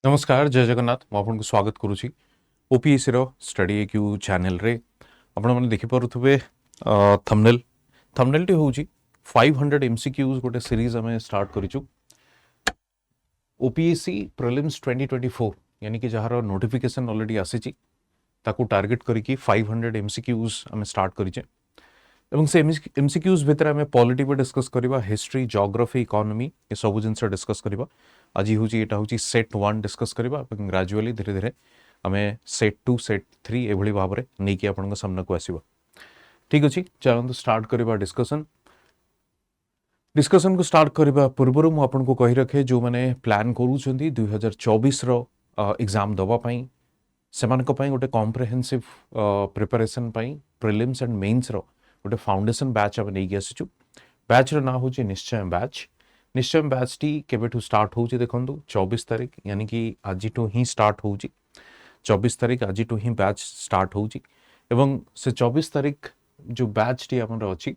नमस्कार जय जगन्नाथ मुझे स्वागत करुच्ची ओपीएससी स्टडी एक्यू चैनल रे आपण मैंने देखिपे थंबनेल थंबनेल टी हूँ 500 एमसीक्यूज गोटे सीरीज आम स्टार्ट करूँ ओपीएससी प्रिलिम्स 2024 यानी कि जार नोटिफिकेशन ऑलरेडी आसी ताकू टार्गेट करके 500 एमसीक्यूज आम स्टार्ट करें एवं से एमसीक्यूज भितर आम पॉलिटी पे डिस्कस करवा हिस्ट्री जियोग्राफी इकोनॉमी ये सब जिन डिस्कस करवा आज हूँ यहाँ हूँ सेट 1 डिस्कस करवा ग्रेजुअली धीरे धीरे आम सेट 2 सेट 3 एभली भाव में नहीं कि आपण सामना को आसवा ठीक अच्छे चलते स्टार्ट करवा डिस्कसन को स्टार्ट करने पूर्व मुझे कही रखे जो मैंने प्लान करूँ 2024 एग्जाम दवापाई से गोटे comprehensive preparation prelims and mains गोटे फाउंडेशन बैच आम नहीं आसीचु बैच ना हूँ निश्चय बैच टी केबेठू स्टार्ट हो देखो 24 तारीख यानी कि आज ही स्टार्ट हो 24 तारीख आज ही बैच स्टार्ट हो से 24 तारीख जो बैच टी आमर अच्छी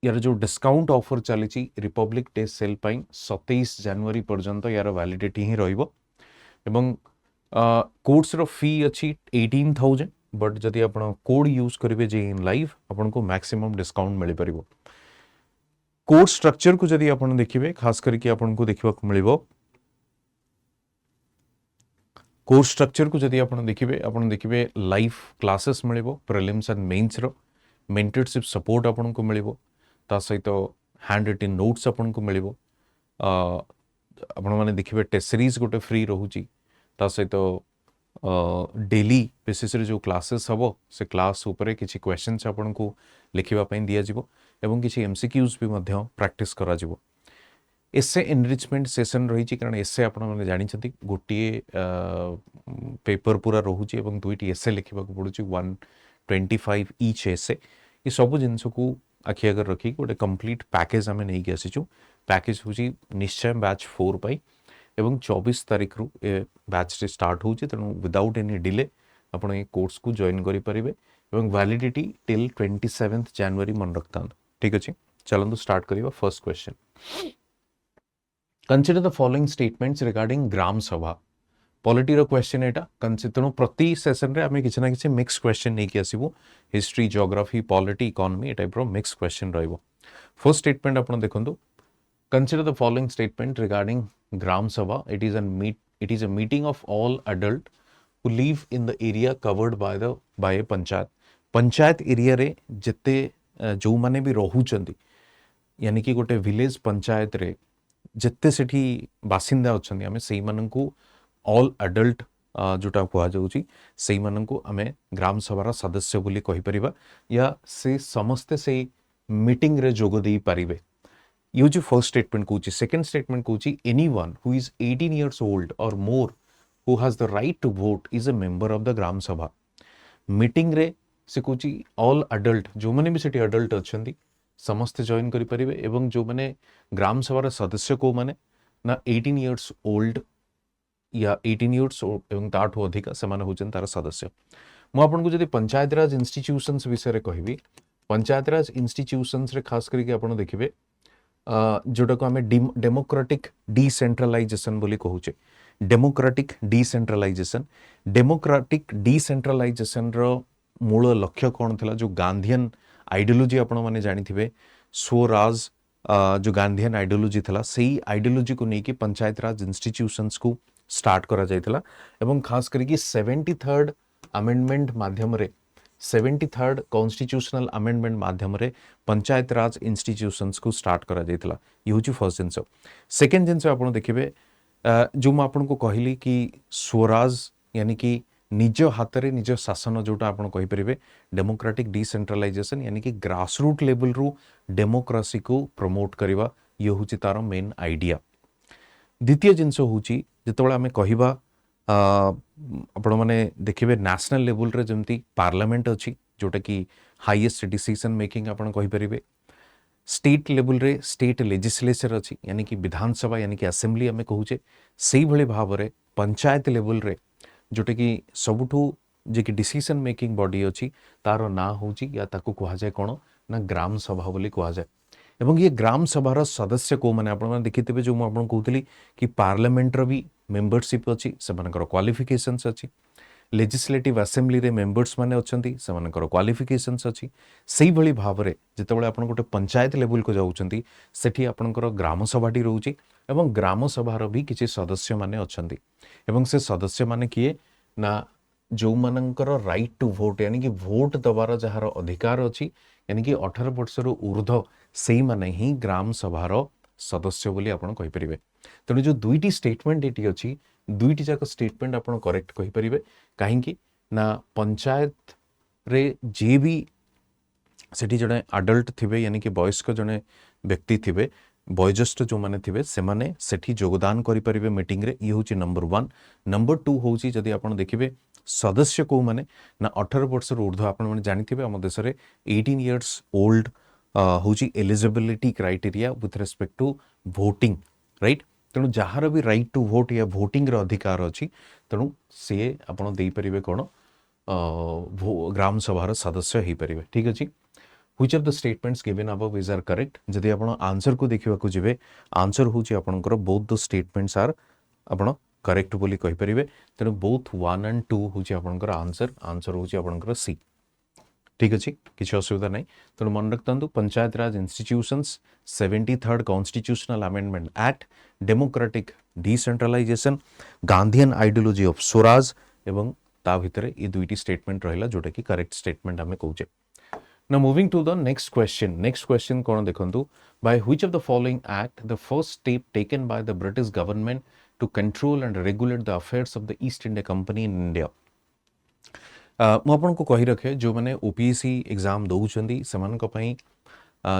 यार जो डिस्काउंट ऑफर चली रिपब्लिक डे सेल 27 जनवरी पर्यंत यार वैलिडिटी ही रहिबो एवं कोर्स रो फी अच्छी 18,000 बट जदि आप कोड यूज करेंगे जे इन लाइव आपन को मैक्सिमम डिस्काउंट मिल पार कोर्स स्ट्रक्चर को जदि आप देखिए खास करके आपन को देखा मिल कोर्स स्ट्रक्चर को जदि आप देखिए लाइव क्लासेस मिल प्रिलिम्स एंड मेन्स रो मेंटरशिप सपोर्ट आपन को मिल सहित हैंड रिटन नोट्स आपन को मिल आपण मैंने देखिए टेस्ट सीरीज गोटे फ्री रोची सहित डेली बेसिस रे जो क्लासेस हम से क्लास उपरे किसी क्वेश्चन आपन को लिखापी दि जाव एवं किसी एमसीक्यूज भी प्रैक्टिस करा जिवो एसे एनरिचमेंट सेशन रही कारण एसे आपण मैंने जानते गोटे पेपर पूरा रोचे और दुईटी एसे लिखा पड़ू 125 ईच एसे ये सब जिनस को आखि आगे रखी गोटे कंप्लीट पैकेज आम नहीं आसीचु पैकेज हूँ निश्चय बैच 4 पाई एवं 24 तारीख रु ए बैच स्टार्ट हो तेणु विदाउट एनी डिले आपण ये कोर्स को जॉइन करेंगे एवं वैलिडिटी टिल 27 जनवरी मन रखता ठीक अच्छे चलते स्टार्ट करिए first question consider the following statements regarding Gram Sabha polity row question एटा तेणु प्रति सेशन रे आमे किछि ना किछि मिक्स क्वेश्चन नहीं कि आसीबो हिस्ट्री जियोग्राफी पॉलिटी इकोनॉमी ए टाइप रो मिक्स क्वेश्चन रहइबो फर्स्ट स्टेटमेंट आपण देखंतु consider the following statement regarding gram sabha it is a meeting of all adult who live in the area covered by a panchayat area रे जते जो माने भी रहउचंदी यानी कि गोटे विलेज पंचायत रे जते सेठी बासिंदा अछंदी हमें सेही मानन को ऑल एडल्ट जोटा कहा जाउची सेही मानन को हमें ग्राम सभार सदस्य बोली कहि परिबा या से समस्त से मीटिंग रे जोग देई परिबे ये जो फर्स्ट स्टेटमेंट कहूँ सेकेंड स्टेटमेंट कहूँ anyone who is 18 years old or more who has the right to vote is a member of the ग्राम सभा मीटिंग रे से कहूँ ऑल अडल्ट जो मैंने भी सेठी अडल्ट अच्छंदी समस्ते जॉइन करि परिबे एवं जो मैंने ग्राम सभार सदस्य को माने ना 18 years old या 18 years एवं ताठू अधिका से माने होचन तार सदस्य मु आपन को जदि पंचायत राज इंस्टीट्यूशंस विषय रे कहबी पंचायत राज इंस्टीट्यूशंस रे खास करके आपन देखिबे जोटा को आम डेमोक्रेटिक डिसेंट्रलाइजेशन बोली कहूचे डेमोक्रेटिक डिसेंट्रलाइजेशन रो मूल लक्ष्य कौन थिला जो गांधीयन आइडियोलॉजी आपण माने जानिथिबे स्वराज जो गांधीयन आइडियोलॉजी थिला सेही आइडियोलॉजी को लेकिन पंचायत राज इंस्टीट्यूशंस को स्टार्ट करा जायतिला एवं खास करके 73rd अमेंडमेंट माध्यम रे 73rd कॉन्स्टिट्यूशनल अमेंडमेंट माध्यम रे पंचायत राज इंस्टीट्यूशंस को स्टार्ट करा जायतिला ये हूँ फर्स्ट जिनस सेकेंड जिनस आपण देखिबे जो मु आपन को कहली कि स्वराज यानी कि निज हाथ रे निज शासन जोटा आपण कहि परिबे डेमोक्रेटिक डिसेंट्रलाइजेशन यानी कि ग्रासरूट लेवल रु डेमोक्रेसी को प्रमोट करवा ये हूँ तार मेन आइडिया द्वितीय जिनस हूँ जितेबाला आम कहवा आपण मैंने देखिए नेशनल लेवल रे जमती पार्लियामेंट अच्छी जोटा कि हाईएस्ट डिसीजन मेकिंग आपण कहि परिबे स्टेट लेवल रे स्टेट लेजिस्लेचर अच्छी यानी कि विधानसभा यानी कि असेंबली आम कहूचे से भली भाव रे पंचायत लेवल रे जोटा कि सबुठू जे कि डिसीजन मेकिंग बॉडी अच्छी तार ना होची या ताकू कहा जाए कौन ना ग्राम सभा बोली कहा जाए एवं ये ग्राम सभार सदस्य को मैंने आपण देखिथे जो मुझे कहती कि पार्लियामेंटर भी मेंबरशिप अच्छी से क्वालिफिकेशंस अच्छी लेजिस्लेटिव असेंबली रे मेंबर्स माने अछंती सेमानकर क्वालिफिकेशंस अछि सेही भली भावरे जेतेबेले आपण गोटे पंचायत लेवल को जाउछंती सेठी आपणकर ग्राम सभाटी रहउची एवं ग्राम सभार भी किछि सदस्य माने अछंती एवं से सदस्य माने किए ना जो मानकर राइट टू वोट यानी कि वोट दबार जहार अधिकार अछि यानी कि 18 वर्ष रु ऊर्ध्व सेही माने ही ग्राम सभार सदस्य बोली आपण कहि परिबे तेणु जो दुईटी स्टेटमेंट एटी अछि दुईटी जाक स्टेटमेंट आपण करेक्ट कहि परिबे कहीं ना पंचायत रे जे भी सेठी जड़े अडल्ट थिबे यानी कि वयस्क जड़े व्यक्ति थिबे वयोज्येष्ठ जो माने थिबे से माने सेठी योगदान करि परिबे मीटिंग रे ये होची नंबर 1 नंबर 2 होची जदि आपण देखिबे सदस्य को माने ना 18 वर्ष ऊर्ध्व आपण माने जानि थिबे हम देश रे 18 इयर्स ओल्ड होची eligibility criteria with respect to voting right तेणु जार भी राइट टू वोट या वोटिंग अधिकार अच्छी तेणु सी आपड़ देपर कौन ग्राम सभार सदस्य हो पारे ठीक अच्छे which of the statements given above is are correct जदि आप आंसर को देखा जी आंसर हूँ आपंकर बोथ द स्टेटमेंट्स आर आप करेक्ट बोली कहींपर तेणु बोथ 1 and 2 हूँ आपंकर आंसर आंसर हूँ आपंकर सी ठीक अच्छे किसी असुविधा नहीं तेणु मन रखता panchayat raj institutions 73rd constitutional amendment act democratic decentralization Gandhian ideology of swaraj एवं ता भितर ये दुईटी स्टेटमेंट रहिला जोटा कि करेक्ट स्टेटमेंट आमे कहूचे Now moving to the next question. Next question कौन देखंतु by which of the following act the first step taken by the British government to control and regulate the affairs of the East India Company in India? ମୁଁ ଆପଣଙ୍କୁ କହି ରଖେ ଯେଉଁମାନେ OPSC exam ଦେଉଛନ୍ତି ସେମାନଙ୍କ ପାଇଁ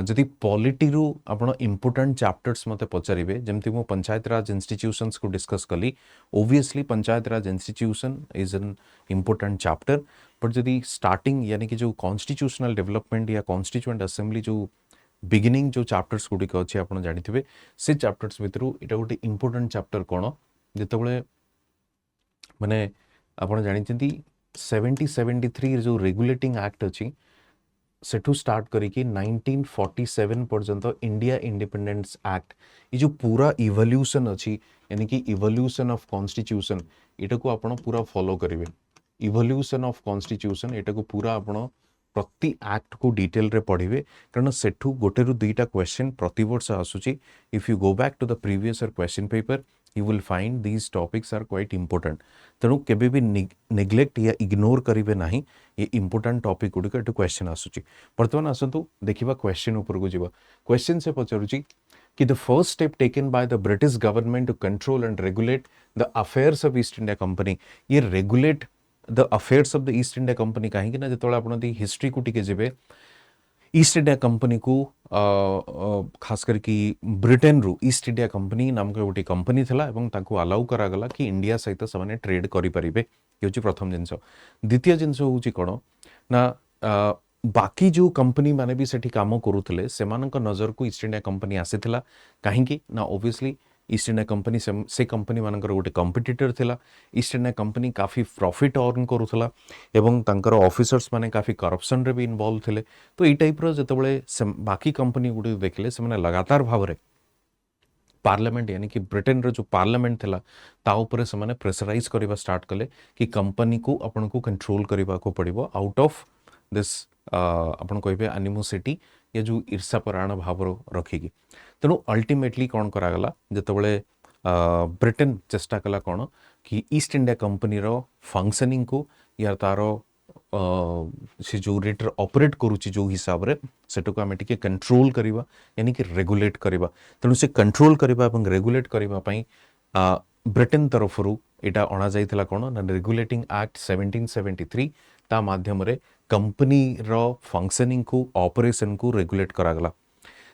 ଯଦି ପଲିଟିରୁ ଆପଣ ଇମ୍ପୋର୍ଟାଣ୍ଟ ଚାପ୍ଟର୍ସ ମୋତେ ପଚାରିବେ ଯେମିତି ମୁଁ ପଞ୍ଚାୟତ ରାଜ ଇନଷ୍ଟିଚ୍ୟୁସନ୍ସକୁ ଡିସ୍କସ୍ କଲି obviously panchayat Raj institution is an important chapter but जदि स्टार्टिंग यानी कि जो कॉन्स्टिट्यूशनल डेवलपमेंट या कॉन्स्टिट्यूएंट असेंबली जो बिगिनिंग जो चैप्टर्स गुड़िक अच्छे आप जानी से चैप्टर्स भितर यहाँ गोटे इम्पोर्टेंट चैप्टर कौन जितेबाला माने आप जानी 1773 जो रेगुलेटिंग एक्ट अच्छी सेठू स्टार्ट करिकी 1947 पर्यंत इंडिया इंडिपेंडेंस एक्ट ये जो पूरा इवोल्यूशन अच्छी यानी कि इवोल्यूशन ऑफ कॉन्स्टिट्यूशन एटा को आपण पूरा फॉलो करेंगे इवोल्यूशन ऑफ कॉन्स्टिट्यूशन एटा को पूरा आपण प्रति एक्ट को डिटेल रे पढ़िबे कारण सेठू गोटे रु दुईटा क्वेश्चन प्रति वर्ष आसुची if you go back to the previous year question paper you will find these topics are quite important तेणु केबे भी नेग्लेक्ट या इग्नोर करिवे नाही ये इंपोर्टेंट टॉपिक गुडिक एटू क्वेश्चन आसुची वर्तमान आसंतु देखिबा क्वेश्चन ऊपर को जीवा क्वेश्चन से पचारुची कि the first step taken by the British government to control and regulate the affairs of East India Company ये regulate the affairs of the East India Company कहीं ना जो आपण दी हिस्ट्री को टिके जेबे ईस्ट इंडिया कंपनी को खास करके ब्रिटेन रु ईस्ट इंडिया कंपनी नामक गोटे कंपनी थिला एवं ताको अलाउ करागला कि इंडिया सहित से ट्रेड करि परिबे ये होची प्रथम जिंस द्वितीय जिंस होची कोन ना बाकी जो कंपनी माने भी सेठी काम करूथले सेमानक नजर को ईस्ट इंडिया कंपनी आसीथिला काहेकि ना ऑब्वियसली ईस्ट इंडिया कंपनी से कंपनी मानकर गोटे कंपिटिटर थिला ईस्ट इंडिया कंपनी काफी प्रॉफिट अर्न करूथला एवं तांकर ऑफिसर्स माने काफी करप्शन रे भी इन्वॉल्व थिले तो ई टाइप रो जेतेबेले बाकी कंपनी गुडी देखले से माने लगातार भाव रे पार्लियामेंट यानी कि ब्रिटेन रो जो पार्लियामेंट थिला ता ऊपर से माने प्रेशराइज करबा स्टार्ट कले कि कंपनी को अपन को कंट्रोल करबा को पड़िबो आउट ऑफ दिस अपन कहबे एनिमोसिटी या जो ईर्षापरायण भाव रखिकी तेणु अल्टीमेटली कौन करागला जितेबाला ब्रिटेन चेष्टा कला कौन कि ईस्ट इंडिया कंपनी रो फंक्शनिंग को या तार से जो रेट ऑपरेट करुच्ची जो हिसाब रे सेटू को आम टे कंट्रोल करवा यानी कि रेगुलेट करवा तेणु से कंट्रोल करवा और रेगुलेट करने ब्रिटेन तरफ यहाँ अणा जाइथिला कौन ना रेगुलेटिंग एक्ट 1773 ता माध्यम रे कंपनी रो फंक्शनिंग को ऑपरेशन को रेगुलेट करागला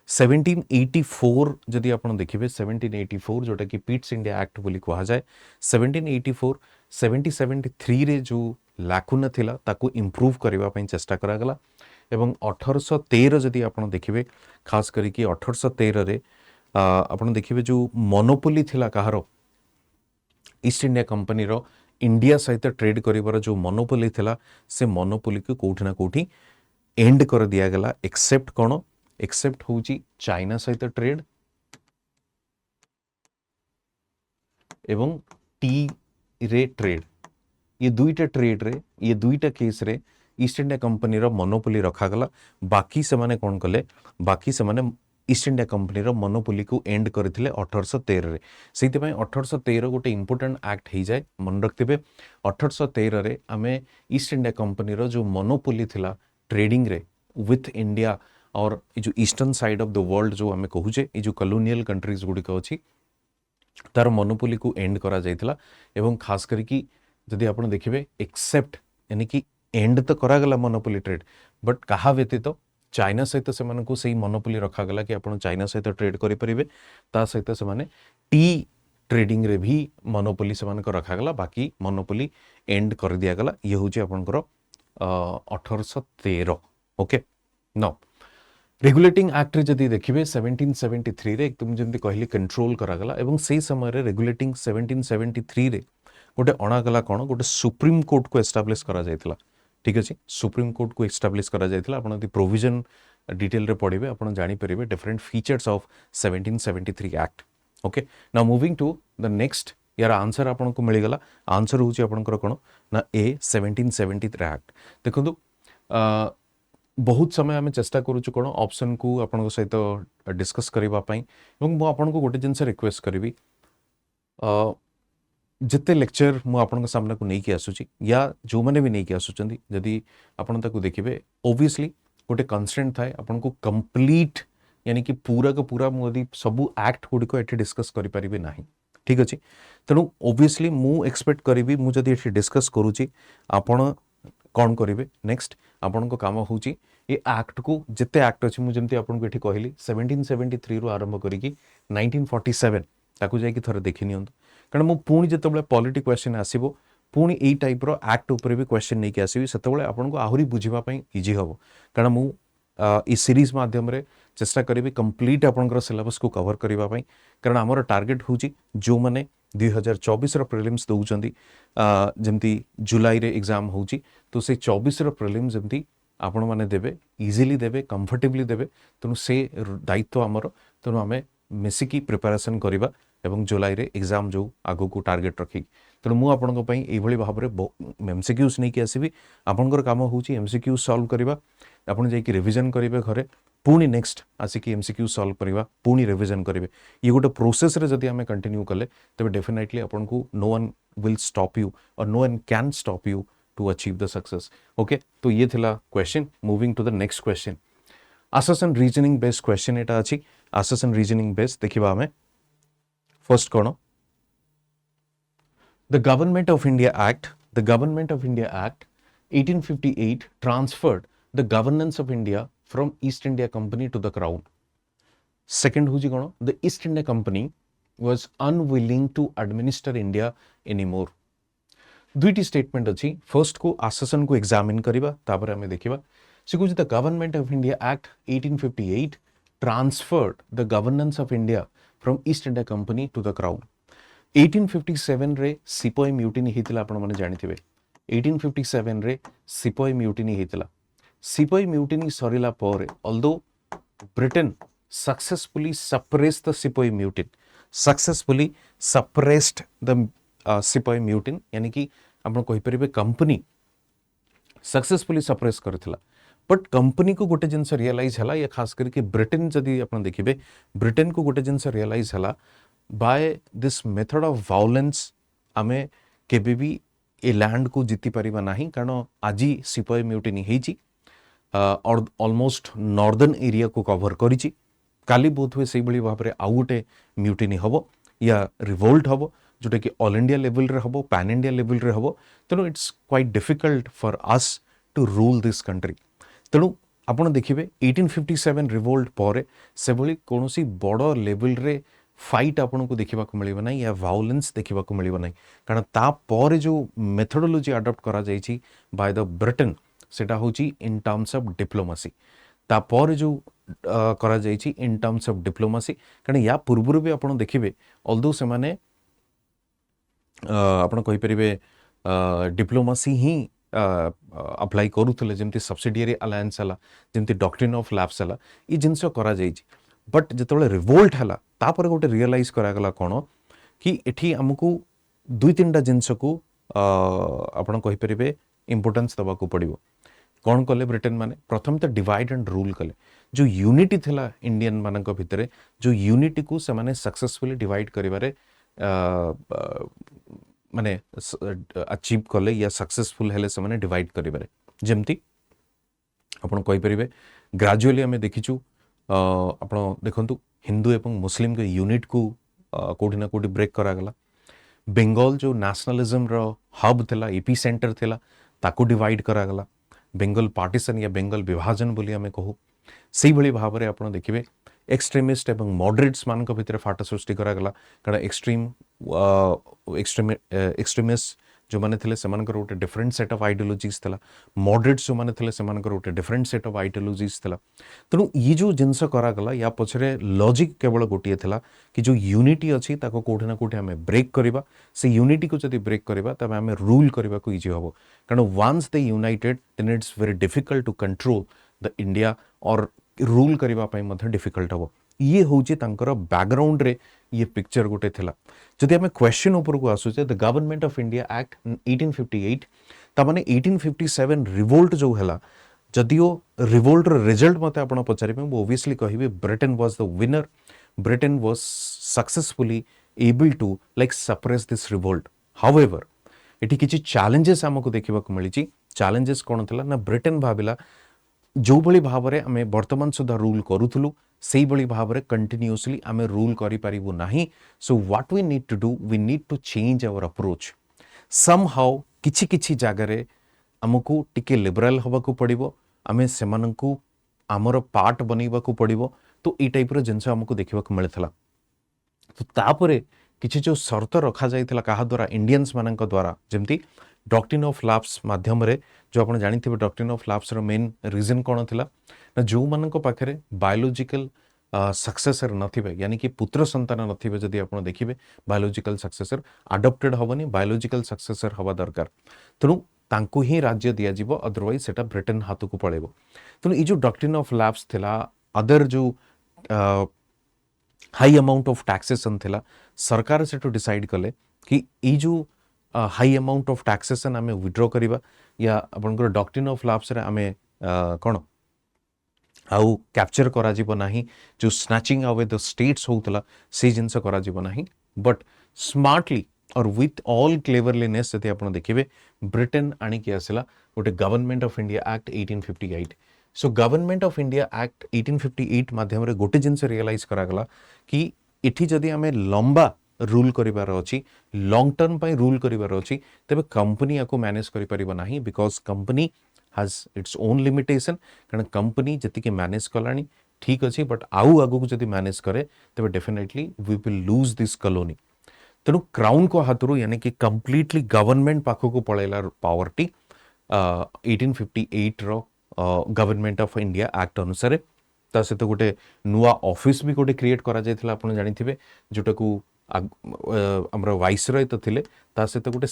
1784 जदि आपण देखिबे 1784 जोटा कि पीट्स इंडिया एक्ट बोली कहा जाए 1784 1773 रे जो लाकुना थिला ताको इंप्रूव करबा पई चेष्टा करागला एवं 1813 जदि आपण देखिबे खास करी कि 1813 रे आपण देखिबे जो मोनोपोली थिला कहारो ईस्ट इंडिया कंपनी रो इंडिया सहित ट्रेड करिवार जो मोनोपोली थिला से मोनोपोली को कोठी ना कोठी एंड कर दिया गला एक्सेप्ट कोन एक्सेप्ट होची चाइना सहित ट्रेड एवं टी रे ट्रेड ये दुईटा ट्रेड रे ये दुईटा केस रे ईस्ट इंडिया कंपनी रो मोनोपोली रखागला बाकी से माने कौन कले बाकी से माने ईस्ट इंडिया कंपनी रो मोनोपोली को एंड करथिले 1813 रे सेति पय 1813 गोटे इंपोर्टेंट एक्ट हे जाय मन रखथिबे 1813 रे हमें ईस्ट इंडिया कंपनी रो जो मोनोपोली थिला ट्रेडिंग रे विथ इंडिया और जो eastern side of the world जो हमें कहूचे ये जो कॉलोनियल कंट्रीज गुडी को अछि तार मोनोपोली को एंड करा जायतिला एवं खास करके जदि आपण देखिबे एक्सेप्ट यानी कि एंड तो करा गला मोनोपोली ट्रेड बट कहा व्यतीत चाइना सहित से माने को सही मोनोपोली रखा गला कि आपण चाइना सहित ट्रेड करि परिबे ता सहित से माने टी ट्रेडिंग रे भी मोनोपोली से माने को रखा गला बाकी मोनोपोली एंड कर दिया गला ये होची आपनकर 1813 ओके नो रेगुलेटिंग एक्ट रे जदि देखिबे 1773 रे तुम जंती कहली कंट्रोल करा गला एवं सेही समय रे रेगुलेटिंग 1773 रे गोटे अणागला कौन गोटे सुप्रीम कोर्ट को एस्टाब्लिश करा जायतिला ठीक अछि सुप्रीम कोर्ट को एस्टाब्लिश करा जायतिला आपण दी प्रोविजन डिटेल रे पढिबे आपण जानि परिबे different features of 1773 act okay now moving to the next यार आंसर आपण को मिल गला आंसर होची आपनकर कोन ना ए 1773 एक्ट देखंतु बहुत समय आम चेष्टा करूँ कौन ऑप्शन को आपण सहित डिस्कस करबा पई एवं मु आपन को गोटे जिनस रिक्वेस्ट करी जिते लेक्चर मु आपन सामने को नहीं आसुची या जो मैंने भी नहीं आसुचंदी जदि आपण ताको देखिबे ओब्वियसली गोटे कंस्ट्रेंट थाए आपन को कंप्लीट यानी कि पूरा का पूरा मु यदि सबु एक्ट गुडी को एठी डिस्कस करि परिबे नाही ठीक अछि तेणु ओब्वियसली मु एक्सपेक्ट करिबी मु जदि एठी डिस्कस करूची आपण कौन करेंगे नेक्स्ट आपण को काम होची ये एक्ट को जिते एक्ट अच्छी मुझे आपको ये कहली 1773 रु आरंभ करी 1947 ताकू जाकि थोड़े देखी नियंतु कारण मु पुणी जिते पॉलिटी क्वेश्चन आसीबो पुणी एई टाइप रो एक्ट ऊपर भी क्वेश्चन नहीं आसीबी सेतेबेले आपन को आहुरी बुझिबा पई इजी हबो कारण मु ई सीरीज माध्यम रे चेष्टा करी कंप्लीट आपनकर सिलेबस को कवर करबा पई कारण हमर टार्गेट होची जो माने 2024 रो प्रीलिम्स दउचंदी जेमती जुलाई रे एग्जाम होची तो से 24 रो प्रीलिम्स जेमती आपण माने देबे इजीली देबे कंफर्टेबली देबे तेणु से दायित्व आमर तेणु आमे मिसिकी प्रिपरेशन करिबा एवं जुलाई रे एग्जाम जो आगो को टार्गेट रखी तेणु मु आपन पई एई भली भाबरे एमसीक्यूज नै कि आसीबी आपनकर काम होची एमसीक्यू सॉल्व करिबा आपण जाई कि रिवीजन करिवे घरे पुणी नेक्स्ट आसिक एमसीक्यू सॉल्व करिबा पुणी रिवीजन करिवे ये गोटे प्रोसेस रे जदि आमे कंटिन्यू कले तबे डेफिनेटली आपन को no one will stop you और no one can stop you to achieve the success okay तो ये थिला question moving to the next question आसेसन रीजनिंग बेस्ड क्वेश्चन एटा अछि आसेसन रीजनिंग बेस्ड देखिबा हमें फर्स्ट कोन the government of India act 1858 transferred the governance of India from East India Company to the Crown. Second हुजी कोन the East India Company was unwilling to administer India anymore. दुईटी statement अछि first को आसेसन को examine करिबा तापर हमें देखिबा से कुछ the government of India act 1858 transferred the governance of India from East India company to the crown 1857 रे सिपोई म्यूटिनी हितला आपण माने जानिथिबे 1857 रे सिपोई म्यूटिनी हितला सिपोई म्यूटिनी सरिला पर although Britain successfully suppressed the sepoy mutiny successfully suppressed the sepoy mutiny यानी कि आपण कहि परिबे कंपनी सक्सेसफुली सप्रेस करथिला बट कंपनी को गोटे जिनस रियलाइज हला या खास करके ब्रिटेन जदि आपण देखिबे ब्रिटेन को गोटे जिनस रियलाइज हला by this method of violence आमे केबे भी ए लैंड को जीति परिबा नाही कारण आजी सिपोई म्यूटिनी हेची और ऑलमोस्ट नॉर्दर्न एरिया को कवर करिछि काली बोथ हुए से बड़ी भाव रे आउ गोटे म्यूटिनी हबो या रिवोल्ट हबो जोटा कि ऑल इंडिया लेवल रे हबो पैन इंडिया लेवल रे हबो तेणु it's quite difficult for us to rule this country तेणु आपण देखिबे 1857 रिवोल्ट पर से भली कोनोसी बड़ लेवल रे फाइट आपन को देखिबा को मिलिबा नै या वायलेंस देखिबा को मिलिबा नै कारण ता पर जो मेथोडोलॉजी अडॉप्ट करा जायछि बाय द ब्रिटेन सेटा होची इन टर्म्स ऑफ डिप्लोमेसी तापर जो करा जायछि इन टर्म्स ऑफ डिप्लोमेसी कारण या पूर्व भी आपण देखिबे ऑल्दो से माने आपण कहि परिबे डिप्लोमेसी ही अप्लाई करूले जमी सब्सिडियरी अलायंस है जमी डॉक्ट्रिन ऑफ लैप्स है ये जिनस करा बट जिते रिवोल्ट है तापर गोटे रियलाइज करागला कौन कि एठी आमको दुई तीन टा जिनस को आपण कहींपर इम्पोर्टेंस दवा को पड़ो कौन कले ब्रिटेन माने प्रथम तो डिवाइड एंड रूल कले जो यूनिटी थिला इंडियन मानक भितर जो यूनिटी को से माने सक्सेसफुली डिवाइड करिवारे माने अचीव कले या सक्सेसफुल हेले से माने डिवाइड करिवारे जेमती आपण कहि परिबे ग्रेजुअली हमें देखिछु आपण देखंतु हिंदू एवं मुस्लिम के यूनिट को कोठी ना कोठी ब्रेक करा गला बेंगल जो नेशनलिज्म रो हब थिला एपी सेंटर थिला ताको डिवाइड करा गला बेंगल पार्टीशन या बेंगल विभाजन बोली आमे कहू से भली भाव में आपण देखिबे एक्सट्रीमिस्ट एवं मॉडरेट्स मान भितर फाट सृष्टि करागला कारण एक्सट्रीमिस्ट जो माने थिले सेमानकर गोटे डिफरेंट सेट ऑफ आइडियोलॉजीज थिला मॉडरेट्स जो माने थिले सेमानकर गोटे डिफरेंट सेट ऑफ आइडियोलॉजीज थिला तेणु ये जो जिनस करागला या पछरे लॉजिक केवल गोटे थिला कि जो यूनिटी अछि ताको कोठी ना कोठी हमें ब्रेक करबा से यूनिटी को जदि ब्रेक करबा तबे हमें रूल करबा को इजी हबो कारण once they united then it's very difficult to control the India और रूल करबा पई मध्ये डिफिकल्ट हबो ये होची तांकर बैकग्राउंड रे ये पिक्चर गोटे थिला जदि हमें क्वेश्चन ऊपर को आसुचे the government of India act 1858 ता माने 1857 रिवोल्ट जो हला जदियो रिवोल्ट रो रिजल्ट मते आपण पचारिबे वो ऑब्वियसली कहिबे Britain was the winner Britain was successfully able to like suppress this revolt however एठी किछि चैलेंजेस हमको देखिबा को मिलिछि चैलेंजेस कोन थिला ना ब्रिटेन भाबिला जो भली भाव में आम बर्तमान सुधा रूल करूथुलु से भली भाव में कंटिन्यूअसली आम रूल करि पारिबु नाही so what we need to do we need to change our approach somehow किछि किछि जगह रे आमको टिके लिबरल हवा को पड़िबो आमे सेमानंकु आमर पार्ट बनैबा को पड़िबो तो ई टाइप रो जिंस हमको देखिबा को मिलथला तो तापरे किछि जो शर्त रखा जाइथिला कहा द्वारा इंडियंस मानक द्वारा जेमती डॉक्ट्रिन ऑफ लैप्स माध्यम रे जो आपण जानिथिबे डॉक्ट्रिन ऑफ लैप्स रो मेन रीजन कोन थिला ना जो मानक पाखरे बायोलॉजिकल सक्सेसर नथिबे यानी कि पुत्र संतान नथिबे जदि आपण देखिबे बायोलॉजिकल सक्सेसर अडॉप्टेड होबनी बायोलॉजिकल सक्सेसर हवा दरकार तेणु तांको ही राज्य दिया जीवो अदरवाइज सेटा ब्रिटेन हाथ को पड़ेबो तेणु ई जो डॉक्ट्रिन ऑफ लैप्स थिला अदर जो हाई अमाउंट ऑफ टैक्सेशन थिला सरकार सेटो डिसाइड कले कि ई जो हाई अमाउंट ऑफ टैक्सेशन आमे विड्रॉ करिबा या आपनकर डॉक्ट्रिन ऑफ लैप्स रे आमे कोन आउ कैप्चर करा जीवो नाही जो स्नैचिंग अवे द स्टेट्स होतला से जिंस करा जीवो नाही बट स्मार्टली और विथ ऑल क्लेवरलीनेस जति आपण देखिबे ब्रिटेन आनी कि आसला गोटे government of India act 1858 so government of India act 1858 माध्यम रे गोटे जिंस रियलाइज करा गला कि इठी जदि आमे लंबा रूल करिवार अछि लॉन्ग टर्म पई रूल करिवार अछि तबे कंपनी याको मैनेज करि परिबा नाही because company has its own limitation कारण कंपनी जति के मैनेज कलानी ठीक अछि बट आउ आगु को जति मैनेज करे तबे definitely we will lose this colony तेणु क्राउन को हाथरू यानी कि कंप्लीटली गवर्नमेंट पाखो को पळेला पावरटी 1858 रो गवर्नमेंट ऑफ इंडिया एक्ट अनुसार ता सहित गोटे नुआ ऑफिस भी गोटे क्रिएट करा जायथिला आपण जानिथिबे जोटा को हमर वाइसरॉय तो थिले ता सहित गोटे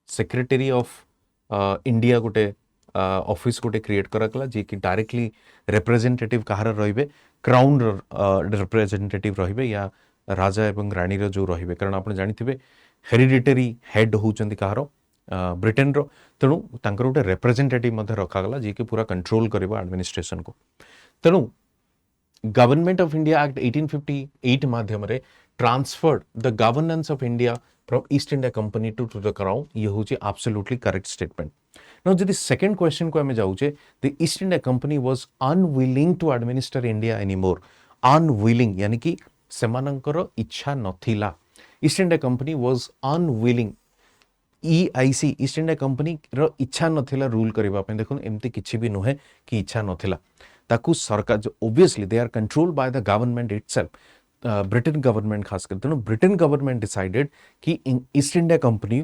सेक्रेटरी ऑफ इंडिया गोटे ऑफिस गोटे क्रिएट करा जे कि डायरेक्टली रिप्रेजेंटेटिव कहार रहिबे क्राउन रिप्रेजेंटेटिव रहिबे या राजा एवं रानी रो जो रहिबे कारण आपण जानिथिबे हेरिडिटरी हेड होउचंदी कहारो ब्रिटेन रो तेणु तांकर गोटे रिप्रेजेंटेटिव मध्ये रखा गला जे कि पूरा कंट्रोल करबा एडमिनिस्ट्रेशन को तेणु गवर्नमेंट ऑफ इंडिया एक्ट 1858 माध्यम रे transferred the governance of India from East India company to the crown ये होची एब्सोल्युटली करेक्ट स्टेटमेंट नाउ जदि सेकंड क्वेश्चन को हमें जाउचे the East India company was unwilling to administer India anymore unwilling यानी कि सेमानंकर इच्छा नथिला East India company was unwilling EIC East India company रो इच्छा नथिला रूल करबा पे देखुन एमती किछि भी नुहे कि इच्छा नथिला ताकू सरकार जो obviously they are controlled by the government itself Britain government खास कर तेणु ब्रिटेन गवर्नमेंट डिसाइडेड कि East India company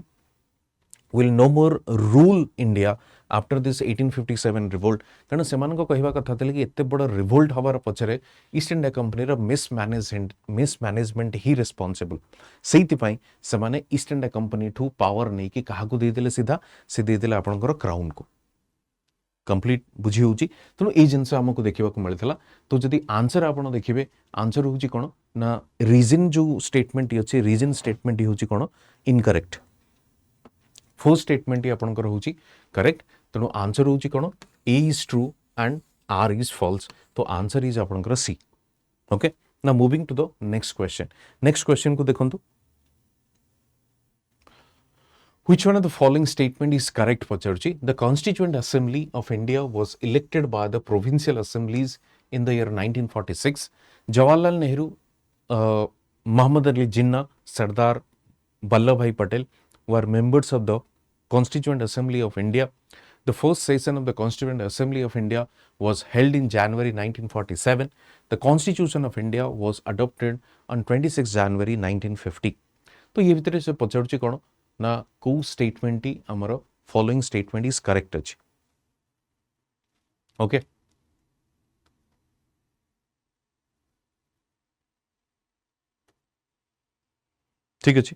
will no more rule India after this 1857 revolt कारण सेमान को कहवा कथा थले कि एते बड़ रिवोल्ट हवार पछरे ईस्ट इंडिया कंपनी रो मिसमैनेजमेंट ही रिस्पांसिबल सेति पई सेमाने ईस्ट इंडिया कंपनी ठू पावर नै कि काहा को दे देले सीधा से दे देले आपनकर क्राउन को कंप्लीट बुझी होउची तनो ए जिंस हमको देखिबा को मिलथला तो जदी आंसर आपण देखिबे आंसर होउची कोन ना रीजन जो स्टेटमेंट अछि रीजन स्टेटमेंट ही होउची कोन इनकरेक्ट फर्स्ट स्टेटमेंट ही आपनकर होउची करेक्ट तेणु आंसर होउची कोन A is true and R is false तो आंसर इज आपनकर सी ओके ना moving to the next question को देखंतु which one of the following statement is correct पचरची the constituent assembly of India was elected by the provincial assemblies in the year 1946 Jawaharlal Nehru Muhammad Ali Jinnah Sardar Vallabhbhai Patel were members of the Constituent Assembly of India. The first session of the Constituent Assembly of India was held in January 1947. The Constitution of India was adopted on 26 January 1950. तो ये भितर से पचारुची कोन ना को statement ही हमर following statement is correct अछि okay ठीक अछि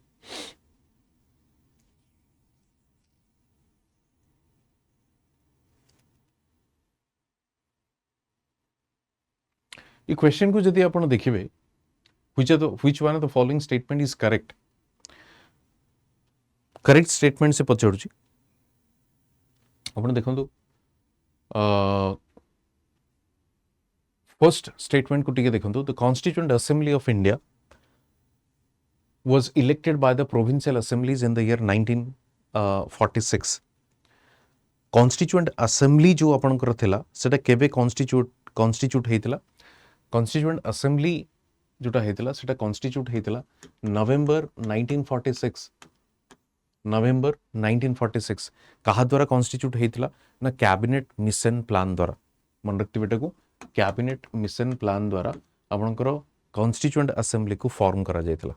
ये क्वेश्चन को जदि आपण देखिबे which one of the following statement is correct correct statement से पचारुची आपण देखंतु फर्स्ट स्टेटमेंट को टिके देखंतु the constituent assembly of India was elected by the provincial assemblies in the year 1946 constituent assembly जो आपनकर थिला सेटा केबे कॉन्स्टिट्यूट हेतिला कॉन्स्टिट्यूएंट असेंबली जोटा हेतिला सेटा कॉन्स्टिट्यूट हेतिला नवंबर 1946 नवंबर 1946 कहा द्वारा कॉन्स्टिट्यूट हेतिला ना कैबिनेट मिशन प्लान द्वारा मन रखतिबेटा को कैबिनेट मिशन प्लान द्वारा आपनकर कॉन्स्टिट्यूएंट असेंबली को फॉर्म करा जायतिला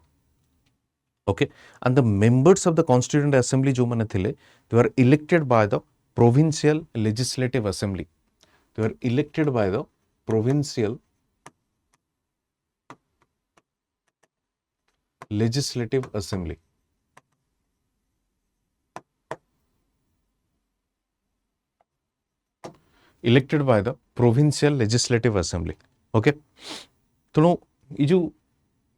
okay and the members of the constituent assembly जो माने थिले they were elected by the provincial legislative assembly they were elected by the provincial legislative assembly elected by the provincial legislative assembly okay तो ये जो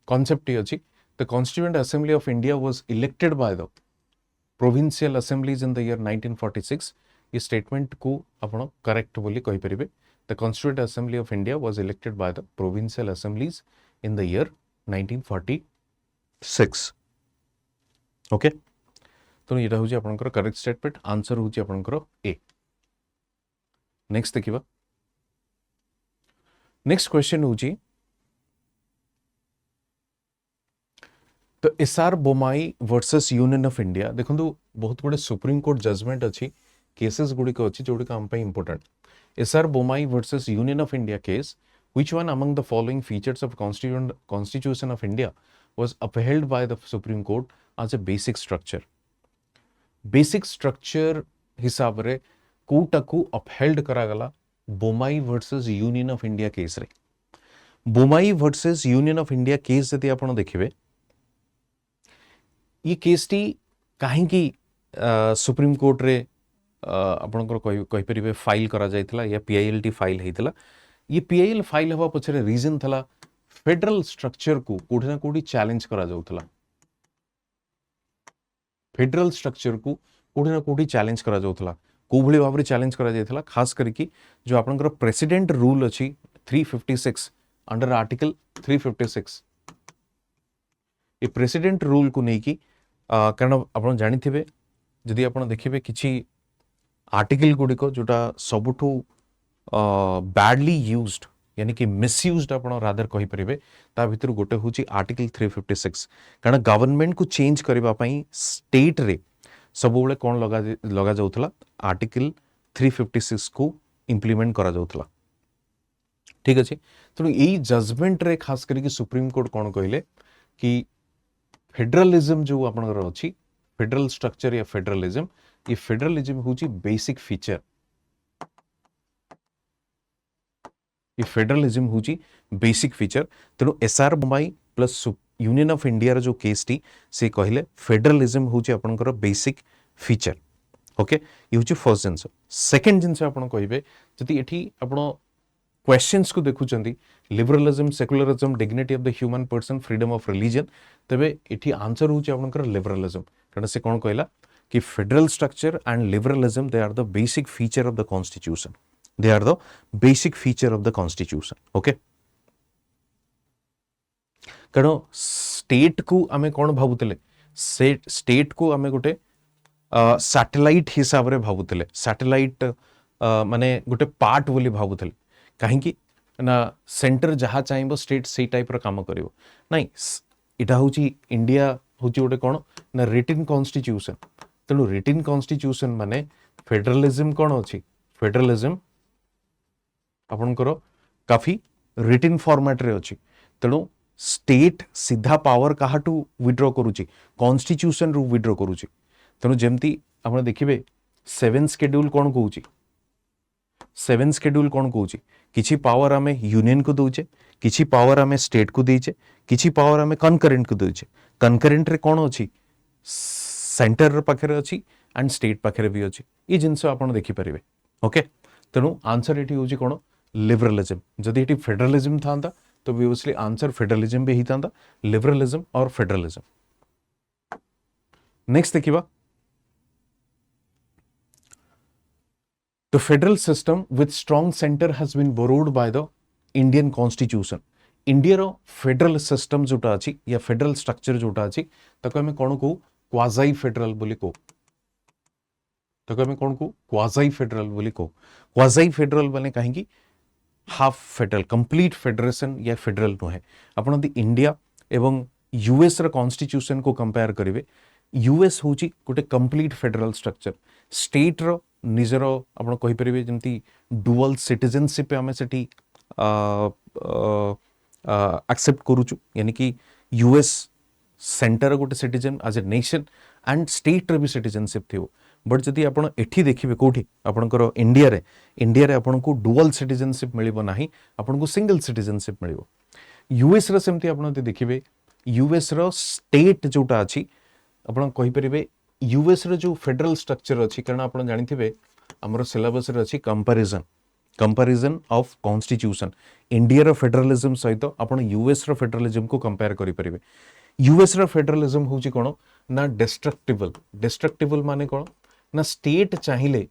concept ही अछि The Constituent Assembly of India was elected by the provincial assemblies in the year 1946. ये statement को आपण correct बोली कहि परिबे. The Constituent Assembly of India was elected by the provincial assemblies in the year 1946. Okay? तो ये होची आपनकर correct statement. Answer होची आपनकर A. Next देखिबा. Next question होची तो SR Bommai versus union of India देखंतु बहुत बड़े सुप्रीम कोर्ट जजमेंट अछि केसेस गुडी को अछि जोडी काम पे important SR Bommai versus union of India case which one among the following features of constitution of India was upheld by the supreme court as a basic structure हिसाब रे कोटा को अपहेल्ड करा गला Bommai versus union of India case रे Bommai versus union of India case यदि आपण देखिबे ये केस टी कहीं सुप्रीम कोर्ट रे आपनकर कहि परिबे फाइल करा जायतिला या पीआईएलटी फाइल हेतिला ये पीआईएल फाइल हवा पछरे रीजन थला फेडरल स्ट्रक्चर को कोठी ना कोठी चैलेंज करा जाउतला फेडरल स्ट्रक्चर को कोठी ना कोठी चैलेंज करा जाउतला को भली भाबरे चैलेंज करा जायतिला खास करके जो आपनकर प्रेसिडेंट रूल अछि 356 अंडर आर्टिकल 356 ये प्रेसिडेंट रूल को नहीं की कारण आपण जानि थिबे जदि आपण देखिबे किछि आर्टिकल गुडी को जोटा सबुठू बैडली यूज्ड यानी कि मिसयूज्ड आपण रादर कहि परिबे ता भितर गोटे होची आर्टिकल 356 कारण गवर्नमेंट को चेंज करबा पई स्टेट रे सबुबले कोन लगा जाउथला आर्टिकल 356 को इंप्लीमेंट करा जाउथला ठीक अछि तो एई जजमेंट रे खास करके सुप्रीम कोर्ट कोन कहले कि फेडरलिज्म जो आपनकर अछि फेडरल स्ट्रक्चर या फेडरलिज्म, ये फेडरलिज्म हूँ बेसिक फीचर, ये फेडरलिज्म हूँ बेसिक फीचर। तेणु SR Bommai plus union of India जो केस टी से कहले फेडरलिज्म हूँ आपनकर बेसिक फीचर। ओके, ये हूँ फर्स्ट जिनस। सेकेंड जिनस आप कहे जदि एठी आपण क्वेश्चंस को देखुचंदी liberalism, secularism, dignity of the human person, freedom of religion, तबे एठी आंसर हूँ आपनकर लिबरलिज्म। कारण से कौन कहला कि federal structure and liberalism they are the basic feature of the constitution, they are the basic feature of the constitution. Okay, कारण स्टेट को आमे कौन भावुतले, स्टेट को आमे गोटे सैटेलाइट हिसाब रे भावुतले, सैटेलाइट माने गोटे पार्ट बोली भावुतले। कहीं ना सेंटर जहाँ चाहिए स्टेट से टाइप काम कर नाई, इटा हूँ इंडिया हूँ गोटे कौन ना रिटिन कॉन्स्टिट्यूशन। तेणु रिटिन कॉन्स्टिट्यूशन माने फेडरलिज्म कौन अच्छी, फेडरलिज्म आपनकर काफी रिटिन फॉर्मेट रे अच्छी। तेणु स्टेट सीधा पावर काहाटू विड्रॉ करुची, कॉन्स्टिट्यूशन रु विड्रॉ करुची। तेणु जमती आप देखिए 7 शेड्यूल कौन कहूँ, 7 शेड्यूल कौन कहूँ, किछि पावर आमे यूनियन को दौचे, किछि पावर आमे स्टेट को देचे, किछि पावर आमे कनकरेंट को देचे। कनकरेंट रे कौन अच्छी, सेंटर पाखे अच्छी एंड स्टेट पाखे भी अच्छी। ये जिनस आप देखी पारे। ओके, तेणु आंसर ये हूँ कौन लिबरलिज्म। जदि ये फेडरलिज्म था तो ऑब्वियसली आंसर फेडरलिज्म भी होता, लिबरलिज्म और फेडरलिज्म। नेक्स्ट देखिबा The federal system with strong center has been borrowed by the Indian constitution. India रो फेडरल सिस्टम जोटा अछि या फेडरल स्ट्रक्चर जोटा अछि ताको हमें कोन को क्वाजाई फेडरल बोली को, ताको हमें कोन को क्वाजाई फेडरल बोली को। क्वाजाई फेडरल माने कहेंगी हाफ फेडरल, कंप्लीट फेडरेशन या फेडरल नुहे। आपण दी इंडिया एवं यूएस रो कॉन्स्टिट्यूशन को कंपेयर करिवे, यूएस होची गोटे कंप्लीट फेडरल स्ट्रक्चर। स्टेट रो निजर आपण कहि परिबे जेंती डुअल सिटीजनशिप आमे सेठी एक्सेप्ट करूछु, यानी कि यूएस सेंटर गोटे citizen as a nation and state रे भी सिटीजनशिप थियो। बट जदि आपण एठी देखिबे कोठी आपणकर इंडिया रे आपण को डुअल सिटीजनशिप मिलिबो नाही, आपण को सिंगल सिटीजनशिप मिलिबो। यूएस रे सेमती आपण देखिबे यूएस रो स्टेट जोटा अछि आपण कहि परिबे यूएस रे जो फेडरल स्ट्रक्चर अच्छी, कारण आप जानी आमर सिलेबस रे अच्छी कंपैरिजन ऑफ कॉन्स्टिट्यूशन। इंडिया रो फेडरलिज्म सहित आप यूएस रो फेडरलिज्म को कंपेयर करि परिबे। यूएस रो फेडरलिज्म होची कोन ना डिस्ट्रक्टिबल। डिस्ट्रक्टिबल माने कोन ना स्टेट चाहिए,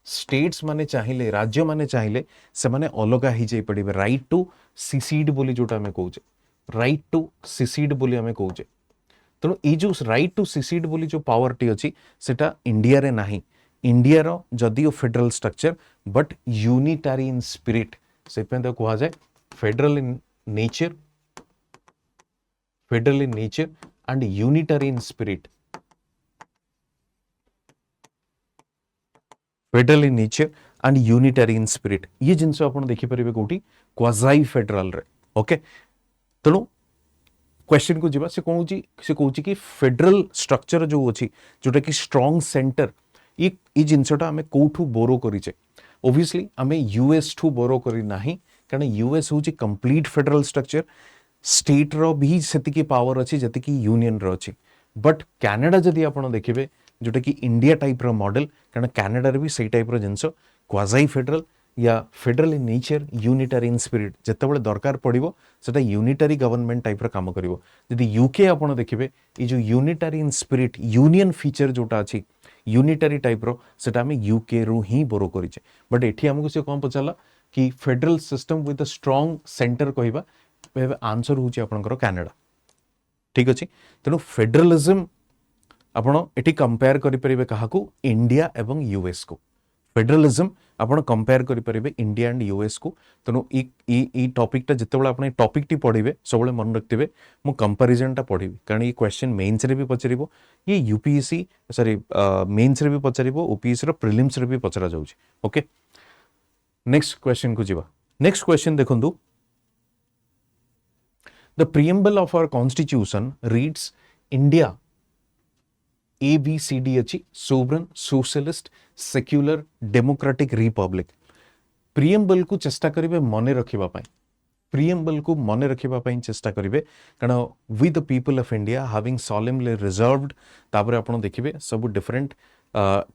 स्टेट्स माने चाहिए, राज्य माने चाहिए से माने अलगा ही जाई पड़िबे। राइट टू सिसीड बोली जोटा हमें कहूचे, राइट टू सिसीड बोली हमें कहूचे। तेणु ये जो राइट टू सिसीड बोली जो पावर टी अच्छी सेटा इंडिया रे नाही। इंडिया रो जदियो federal structure but unitary in spirit, से पे कहा जाए federal in nature, federal in nature and unitary in spirit, federal in nature and unitary in spirit. ये जिनस आप देखि परिबे कोठी क्वाजाई फेडरल रे। ओके, तेणु क्वेश्चन को जीवा से कहूँ कि फेडरल स्ट्रक्चर जो अच्छी जोटा कि स्ट्रॉन्ग सेंटर, ये जिनसटा आम कौठू बोरो करिचे। ओब्वियसली आम यूएस ठू बोरो करी नाही, कारण यूएस हूँ कंप्लीट फेडरल स्ट्रक्चर। स्टेट रो भी सेतिकी पावर अच्छी जतिकी यूनियन रो अच्छी। बट कनाडा जदि आप देखिए जोटा कि इंडिया टाइप रो मॉडल, कारण कनाडा रे भी सही टाइप रो जिनस क्वाजाई फेडरल या federal in nature, unitary in spirit. जितेबाला दरकार पड़ो सेटा यूनिटारी गवर्नमेंट टाइप काम करिवो। जदि यूके आपण देखिबे ये जो यूनिटारी इन स्पिरिट यूनियन फीचर जोटा अछि यूनिटारी टाइप रो सेटा हम यूके रु ही बोरो करिचे। बट एठी हमको से कौन पचाला कि federal system with a strong centre कहबा, आंसर होची आपनकर कनाडा। ठीक अछि, तेनु फेडरलिज्म आपण एठी कंपेयर करि परिबे काहाकू इंडिया एवं यूएस को। फेडरलिज्म आपण कंपेयर करि परिबे इंडिया एंड यूएस को। तेणु ई टॉपिकटा जितेबाला आपण टॉपिकटी पढ़िबे सबले मन रखिथिबे मु कंपैरिजनटा पढ़िबी, कारण ये क्वेश्चन मेंस रे भी पचारिबो, ये यूपीएससी सॉरी मेंस रे भी पचारिबो, ओपीएससी रो प्रीलिम्स रे भी पचरा जाउची। ओके, नेक्स्ट क्वेश्चन को जीवा। नेक्स्ट क्वेश्चन देखंतु, the preamble of our constitution reads India ABCD अच्छी sovereign socialist secular democratic republic preamble को चेष्टा करेंगे मन रखा प्रिएम्बल को मन रखा चेष्टा करेंगे कारण we the people of India having solemnly resolved तापर आप देखिए सब डिफरेंट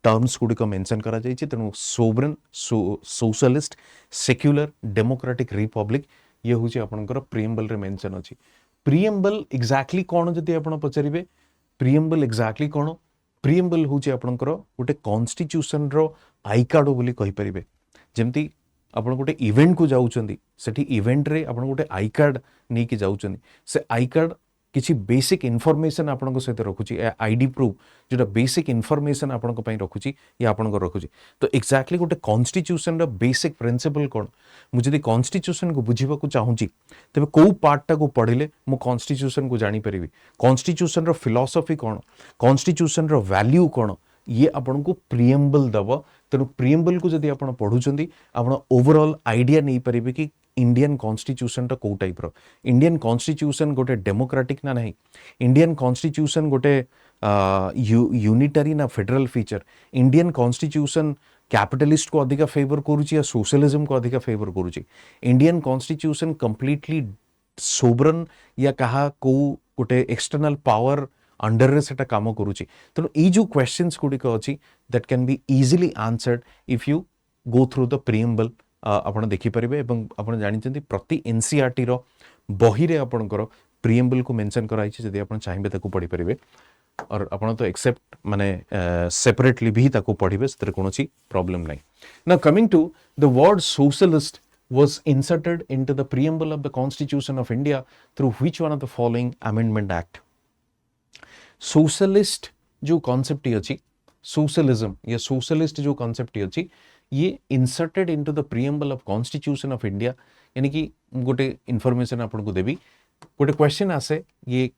टर्म्स गुड़िक मेंशन करा जाइए तेणु sovereign socialist secular democratic Republic ये हूँ आपंकर प्रिएम्बल रे मेंशन अच्छी प्रिएम्बल एक्जाक्टली कौन जदि आप पचारे प्रिएम्बल एक्जाक्टली कौन प्रिएम्बल हूँ आपंकर गोटे कॉन्स्टिट्यूशन रो आई कार्ड बोली कहींपर जमती आप गोटे इवेंट को जाऊँगी सेठी इवेंट रे आप गोटे आई कार्ड नहीं कि जाऊँगी से आई कार्ड किसी बेसिक इनफॉरमेशन आपन सहित रखुची आईडी प्रूफ जोटा बेसिक इनफॉरमेशन आपन रखुची या आपन रखुची तो एक्जाक्टली गोटे कॉन्स्टिट्यूशन रो बेसिक प्रिंसिपल कौन मुझे कॉन्स्टिट्यूशन को बुझा चाहूँगी तेज कौ पार्टा को पढ़ले मु कॉन्स्टिट्यूशन को जानीपरि कॉन्स्टिट्यूशन रो फिलॉसफी कौन कॉन्स्टिट्यूशन रो वैल्यू कौन ये आपन को प्रिएम्बल दब तेणु प्रिएम्बल को जब आप पढ़ुंट आप ओवरऑल आइडिया नहीं पारे कि इंडियन कॉन्स्टिट्यूशन कौ टाइप रो इंडियन कॉन्स्टिट्यूशन गोटे डेमोक्रेटिक ना नहीं इंडियन कॉन्स्टिट्यूशन गोटे यूनिटरी ना federal feature Indian constitution capitalist को अधिक फेवर करुच्ची या सोशलिज्म को अधिक फेवर करुच्ची इंडियन कॉन्स्टिट्यूशन कंप्लीटली सोवरेन या कहा को गोटे एक्सटर्नल पावर अंडर रे सेटा काम करुच्ची तेणु ये जो क्वेश्चंस गुड़िक अच्छी that can be easily answered if you go through the preamble आप देखिपारे आप जानते प्रति एनसीईआरटी रो बही रे आपणकर प्रिएम्बल को मेंशन कराई जदि आप चाहिए ताको पढ़ी पारे और आप तो एक्सेप्ट माने सेपरेटली भी ताको पढ़िबे से कौन प्रॉब्लम नहीं ना coming to the word socialist was inserted into the preamble of the Constitution of India through which one of the following amendment act socialist जो कॉन्सेप्ट अच्छी सोशलिज्म या सोशलिस्ट जो कॉन्सेप्ट अच्छी ये inserted into the preamble of constitution of India यानी कि गोटे information आपको देवी गोटे क्वेश्चन आसे ये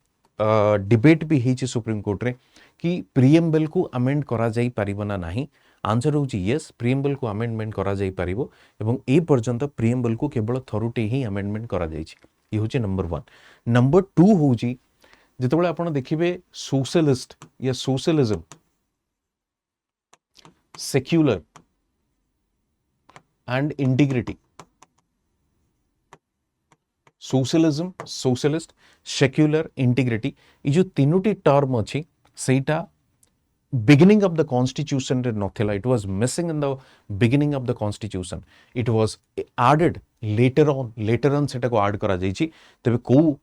डिबेट भी होती सुप्रीम कोर्ट रे कि प्रिएम्बल को अमेंड करा जाई परिबो ना नहीं आंसर होची यस प्रिएम्बल को अमेंडमेंट करा जाई परिबो एवं ए पर्यंत प्रिएम्बल को केवल थरुटे ही अमेंडमेंट करा जाई छी ये होची नंबर 1 नंबर 2 होची जितेबाला आप देखिए सोशलिस्ट या socialism secular and integrity socialism socialist secular integrity ये जो तीनोटी टर्म अच्छी सेटा बिगिनिंग ऑफ द कॉन्स्टिट्यूशन रे नथिला it was missing in the beginning of the constitution it was added later on सेटा को ऐड करा जाइछि तबे को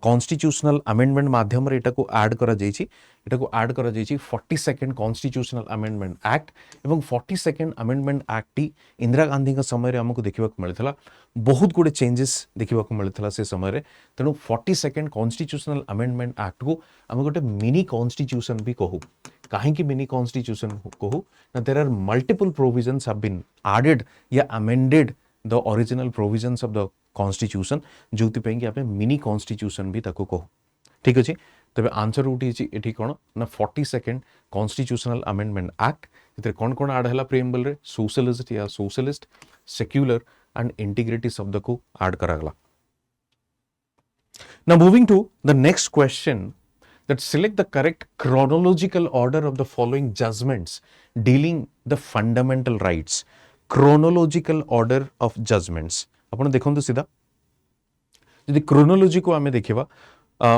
कॉन्स्टिट्यूशनल अमेंडमेंट माध्यम रे को ऐड करा जाइछि 42nd कॉन्स्टिट्यूशनल अमेंडमेंट एक्ट एवं 42nd amendment act T Indira Gandhi का समय रे हमको देखिबा को मिलथला बहुत गुडे चेंजेस देखिबा को मिलथला से समय रे तेनु 42nd कॉन्स्टिट्यूशनल अमेंडमेंट एक्ट को हम गोटे मिनी कॉन्स्टिट्यूशन भी कहू काहे कि मिनी कॉन्स्टिट्यूशन कहू ना there are multiple provisions have been added या amended the original provisions of the constitution जो कि आप मिनी कॉन्स्टिट्यूशन भी ताको कहू ठीक अच्छे तबे आंसर उठी एठी कोन ना 42nd कॉन्स्टिट्यूशनल अमेंडमेंट एक्ट इतरे कौन कौन ऐड हैला प्रिएम्बल रे सोशलिस्ट या सोशलिस्ट सेक्युलर एंड इंटीग्रिटी शब्द को ऐड करागला now moving to the next question that select the correct chronological order of the following judgments dealing the fundamental rights chronological order of judgments आपण देखंतु सीधा यदि chronology को आमे देखिबा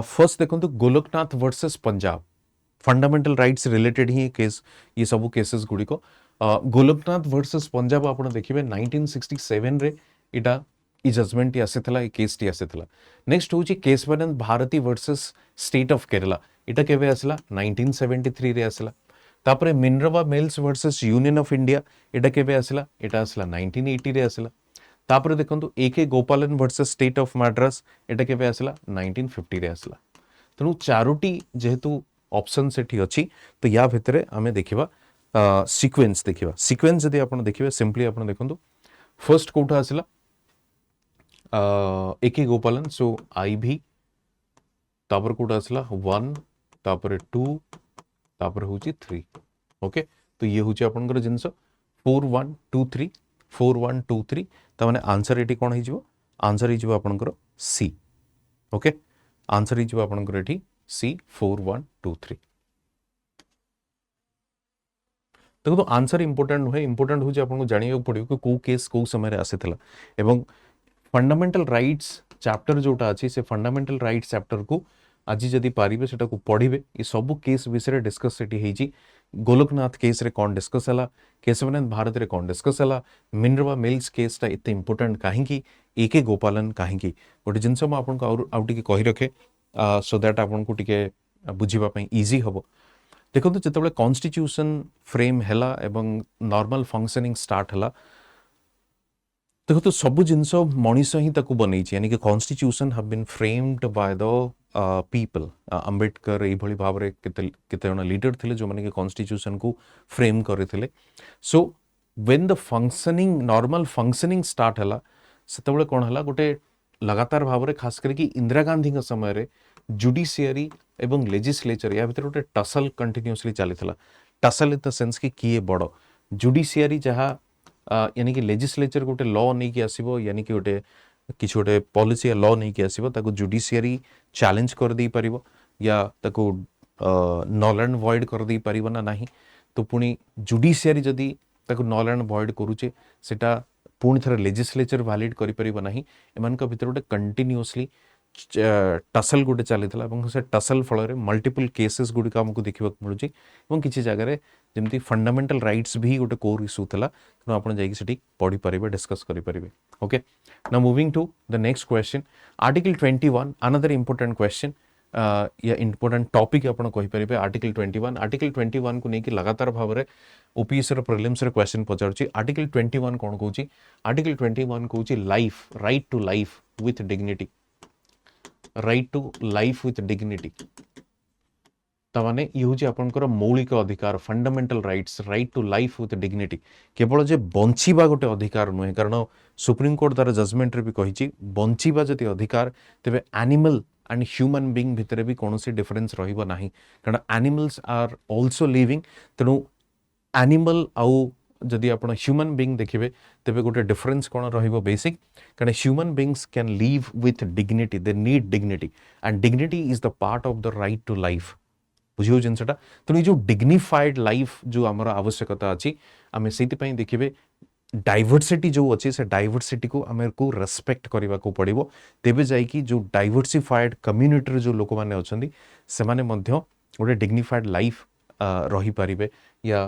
फर्स्ट देखंतु Golaknath versus Punjab fundamental rights related ही केस ये सब केसेस गुडी को गोलकनाथ वर्सेस पंजाब आपण देखिबे 1967 रे इटा ई जजमेंट टी आसेथला ई केस टी आसेथला नेक्स्ट होची Kesavananda Bharati versus state of Kerala इटा केबे आसला 1973 रे आसला तापरे Minerva mills versus union of India इटा केबे आसला इटा आसला 1980 रे आसला तापरे देखंतु एके गोपालन वर्सेस स्टेट ऑफ मद्रास एटा केबे आसला 1950 रे आसला तनु चारोटी जेहेतु ऑप्शन सेठी अछि तो या भितरे हमें देखिबा सीक्वेंस देखिबा सीक्वेंस जदि आपण देखिबे सिंपली आपण देखंतु फर्स्ट कोठा आसला एके गोपालन सो आई भी तापर कोठा आसला 1 तापर 2 तापर होची 3 ओके तो ये होची आपनकर जिंस 4123 4123 तमाने आंसर एटी कोन हिजबो आंसर हिजबो आपनकर सी ओके आंसर हिजबो आपनकर एटी सी 4123 देखो तो आंसर इंपोर्टेंट नुहे, इंपोर्टेंट हूँ आपको जानिया पड़ो कि कौ केस कौ समय आसीला एवं फंडामेंटल राइट्स चैप्टर जोटा अच्छी से फंडामेंटल राइट्स चैप्टर को आज जदि पारिबे सेटा को पढ़िबे ये सब केस विषय डिस्कस सेठी हेजी। गोलोकनाथ केस रे कौन डिस्कस हला, केशवनंद भारत रे कौन डिस्कस हला, मिनरवा मिल्स केसटा एते इंपोर्टेंट काहेकि, एके गोपालन काहेकि गोटे जिनस मु आपनको आउ टिके कहि रखे सो दैट आपनको टिके बुझिबा पई इजी हबो। देखो तो जिते कॉन्स्टिट्यूशन फ्रेम हैला एवं नॉर्मल फंक्शनिंग स्टार्ट हला, देखो तो सब जिनस मनीष ही ताकू बनई यानी कि constitution have been framed by the people. Ambedkar ये भाव में केते लीडर थे जो मैंने कॉन्स्टिट्यूशन को फ्रेम करते। So when the functioning normal functioning start है से कौन है गोटे लगातार भाव में खास करके इंदिरा गांधी समय रे जुडिशियरी एवं लेजिस्लेचर या भीतर गोटे टसल कंटिन्यूअसली चली। टसल इन द सेंस कि किए बड़ जुडिशियरी जहाँ यानी कि लेजिस्लेचर गोटे लॉ नहीं कि आसीबो यानी कि गोटे किसी गोटे पॉलिसी या लॉ नहीं कि आसीबो ताको जुडिशियरी चैलेंज कर दे परिबो या ताको नल एंड वॉइड कर दे परिबो ना नहीं। तो पुणी जुडिशियरी जदि ताको नल एंड वॉइड करूचे सेटा पुणी थरे लेजिस्लेचर वैलिड करि परिबो नहीं। एमानका भितर गोटे कंटिन्यूअसली टसल गोटे चली से टसल फल मल्टीपल केसेस गुड़िक आमको देखा मिलूँ किसी जगह जमी फंडामेंटल राइट्स भी गोटे कोर इश्यू था तेणु आप पढ़ी पारे डिस्कस करेंगे। Okay now moving to the next question article 21 another important question या इंपोर्टेंट टॉपिक आप कहींपर आर्टिकल 21। आर्टिकल 21 को लेकिन लगातार भाव में ओपीएस प्रिलिम्स रे क्वेश्चन पचार आर्टिकल 21 कौन कौन आर्टिकल 21 कौन life right to life with dignity right to life with dignity तमाने ये हूँ आपंकर मौलिक अधिकार fundamental rights right to life with dignity केवल जे बंचिबा गोटे अधिकार नुहे कारण सुप्रीम कोर्ट तार जजमेंट रे भी कही बंचिबा जति अधिकार तेबे एनिमल एंड ह्यूमन बीइंग भितर भी कौन डिफरेन्स रहिबो नाही कारण एनिमल्स आर आल्सो लिविंग तेणु एनिमल आउ जदि आप ह्यूमन बीइंग देखिए तेरे गोटे डिफरेन्स कौन रहिबो बेसिक कारण human beings can live with dignity they need dignity and dignity is the part of the right to life बुझे जिनसा तेणु जो डिग्निफाइड लाइफ जो आमर आवश्यकता अच्छी आम से देखिए डाइवर्सिटी जो अच्छी से डाइवर्सिटी को आम को रेस्पेक्ट करने को पड़ो तेबे जाइकी जो डाइवर्सिफाइड कम्युनिटी जो लोक मैंने अच्छा से गोटे डिग्निफाइड लाइफ रही पारिबे या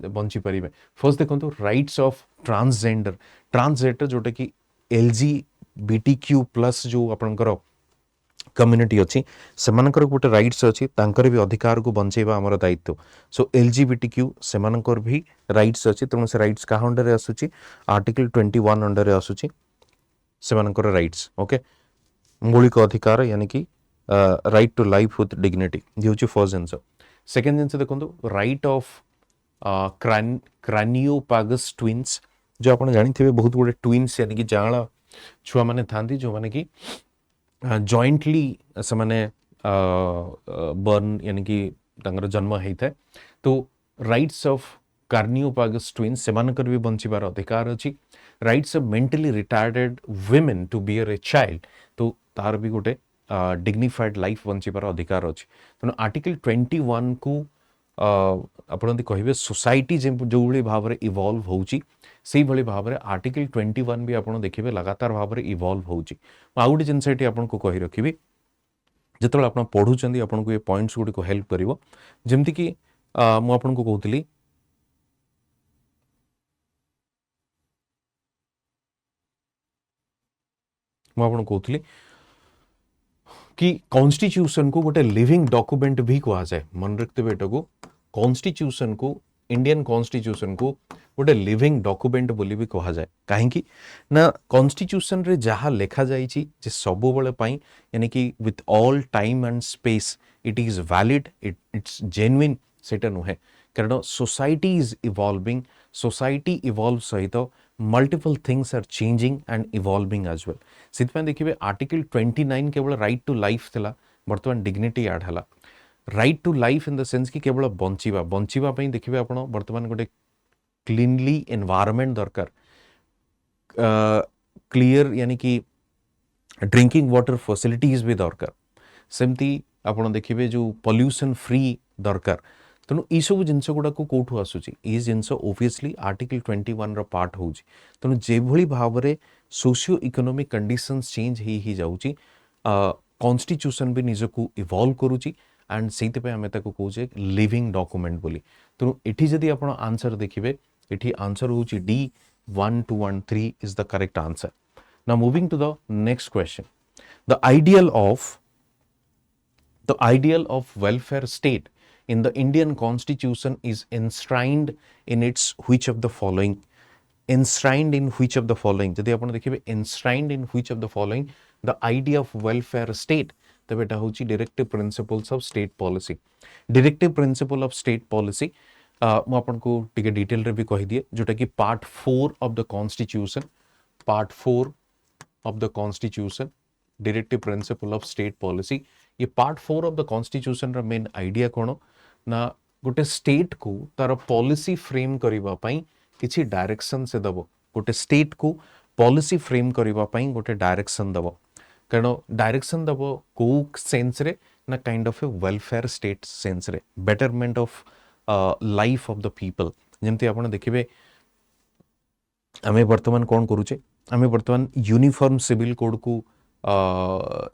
बंची पारिबे। फर्स्ट देखो राइट्स ऑफ ट्रांसजेंडर जोटा कि LGBTQ प्लस जो आपनकर कम्युनिटी अच्छी से गोटे राइट्स अच्छी तांकर भी अधिकार को बंचेबा आमर दायित्व। सो LGBTQ से भी राइट्स अच्छी तेणु से राइट्स क्या अंडर आसूची आर्टिकल 21 अंडर आसूची से राइट्स। ओके मौलिक अधिकार यानी कि right to life with dignity ये हूँ फर्स्ट जिनस। सेकेंड जिनस देखो राइट ऑफ क्रानियोपागस ट्विन्स जो आप जानी बहुत गुड़े ट्विन्स यानी कि जाँला छुआ मैंने था जो मैंने कि जॉइंटली से माने बर्न यानी कि जन्म होता है। तो राइट्स ऑफ कार्नियोपागस ट्विन्स से भी बंचार अधिकार अच्छी। Rights of mentally retarded women to bear a child तो तार भी गोटे डिग्निफाइड लाइफ बंचार अधिकार अच्छी। तेणु आर्टिकल 21 को आप कहे सोसाइटी जो भाव में इवॉल्व होची से भाई भाव में आर्टिकल 21 भी आप देखिए लगातार भाव में इवॉल्व होची। आउ गोटे जिनस ये आपको कही रखी जो आप पढ़ुंट आपको ये पॉइंट्स गुड़ी को हेल्प कर जमती कि मुझे कहती कहती कि कॉन्स्टिट्यूशन को गोटे लिविंग डॉक्यूमेंट भी कहा जाए मन रखते बेटा को कॉन्स्टिट्यूशन को इंडियन कॉन्स्टिट्यूशन को गोटे लिविंग डॉक्यूमेंट बोली भी कहा जाए कहीं ना कॉन्स्टिट्यूशन रे जहाँ लिखा जाइए सब बेले यानी कि with all time and space it is valid it's genuine सेटा नुहे कारण society is evolving society evolve सहित multiple things are changing and evolving as well से देखिए आर्टिकल 29 केवल राइट टू लाइफ थिला बर्तमान डिग्निटी ऐड है right to life in the sense कि केवल बंचिबा देखिए आप बर्तमान गोटे क्लीनली एनवायरनमेंट दरकार क्लियर यानी कि ड्रिंकिंग वाटर फैसिलिटीज भी दरकार सेमती आप देखिए जो पॉल्यूशन फ्री दरकार तेणु यही सब जिनस गुड़ा कौटू आसूँ ये जिनस ओबियसली आर्टिकल 21 पार्ट हो तेणु जो भाव में सोशियो इकोनॉमिक कंडीशंस चेंज ही जाऊँगी कॉन्स्टिट्यूशन भी निजक इवॉल्व करुच्ची एंड से आम कहे लिविंग डॉक्यूमेंट बोली तेणु ये जदि आप आंसर देखिए ये आंसर हूँ D1213 is the correct answer. Now moving to the next question. The ideal of welfare state in the Indian constitution is enshrined in its which of the following? Enshrined in which of the following? जदि आप देखिए enshrined in which of the following the idea of welfare state तब एटा होची directive principles of state policy. Directive principle of state policy मु आपन को टिके detail रे भी कहि दिए जोटा कि part 4 of the constitution directive principle of state policy ये पार्ट 4 ऑफ द कॉन्स्टिट्यूशन रा मेन आइडिया कोन ना गोटे स्टेट को तार पॉलिसी फ्रेम करिवा पई किछि डायरेक्शन से दबो गोटे स्टेट को पॉलिसी फ्रेम करिवा पई गोटे डायरेक्शन दबो कारण डायरेक्शन दबो को सेंस रे ना kind of a welfare state sense रे betterment of life of the people जमती आप देखिए आम बर्तमान कौन करुचे आम बर्तमान यूनिफॉर्म सिविल कोड को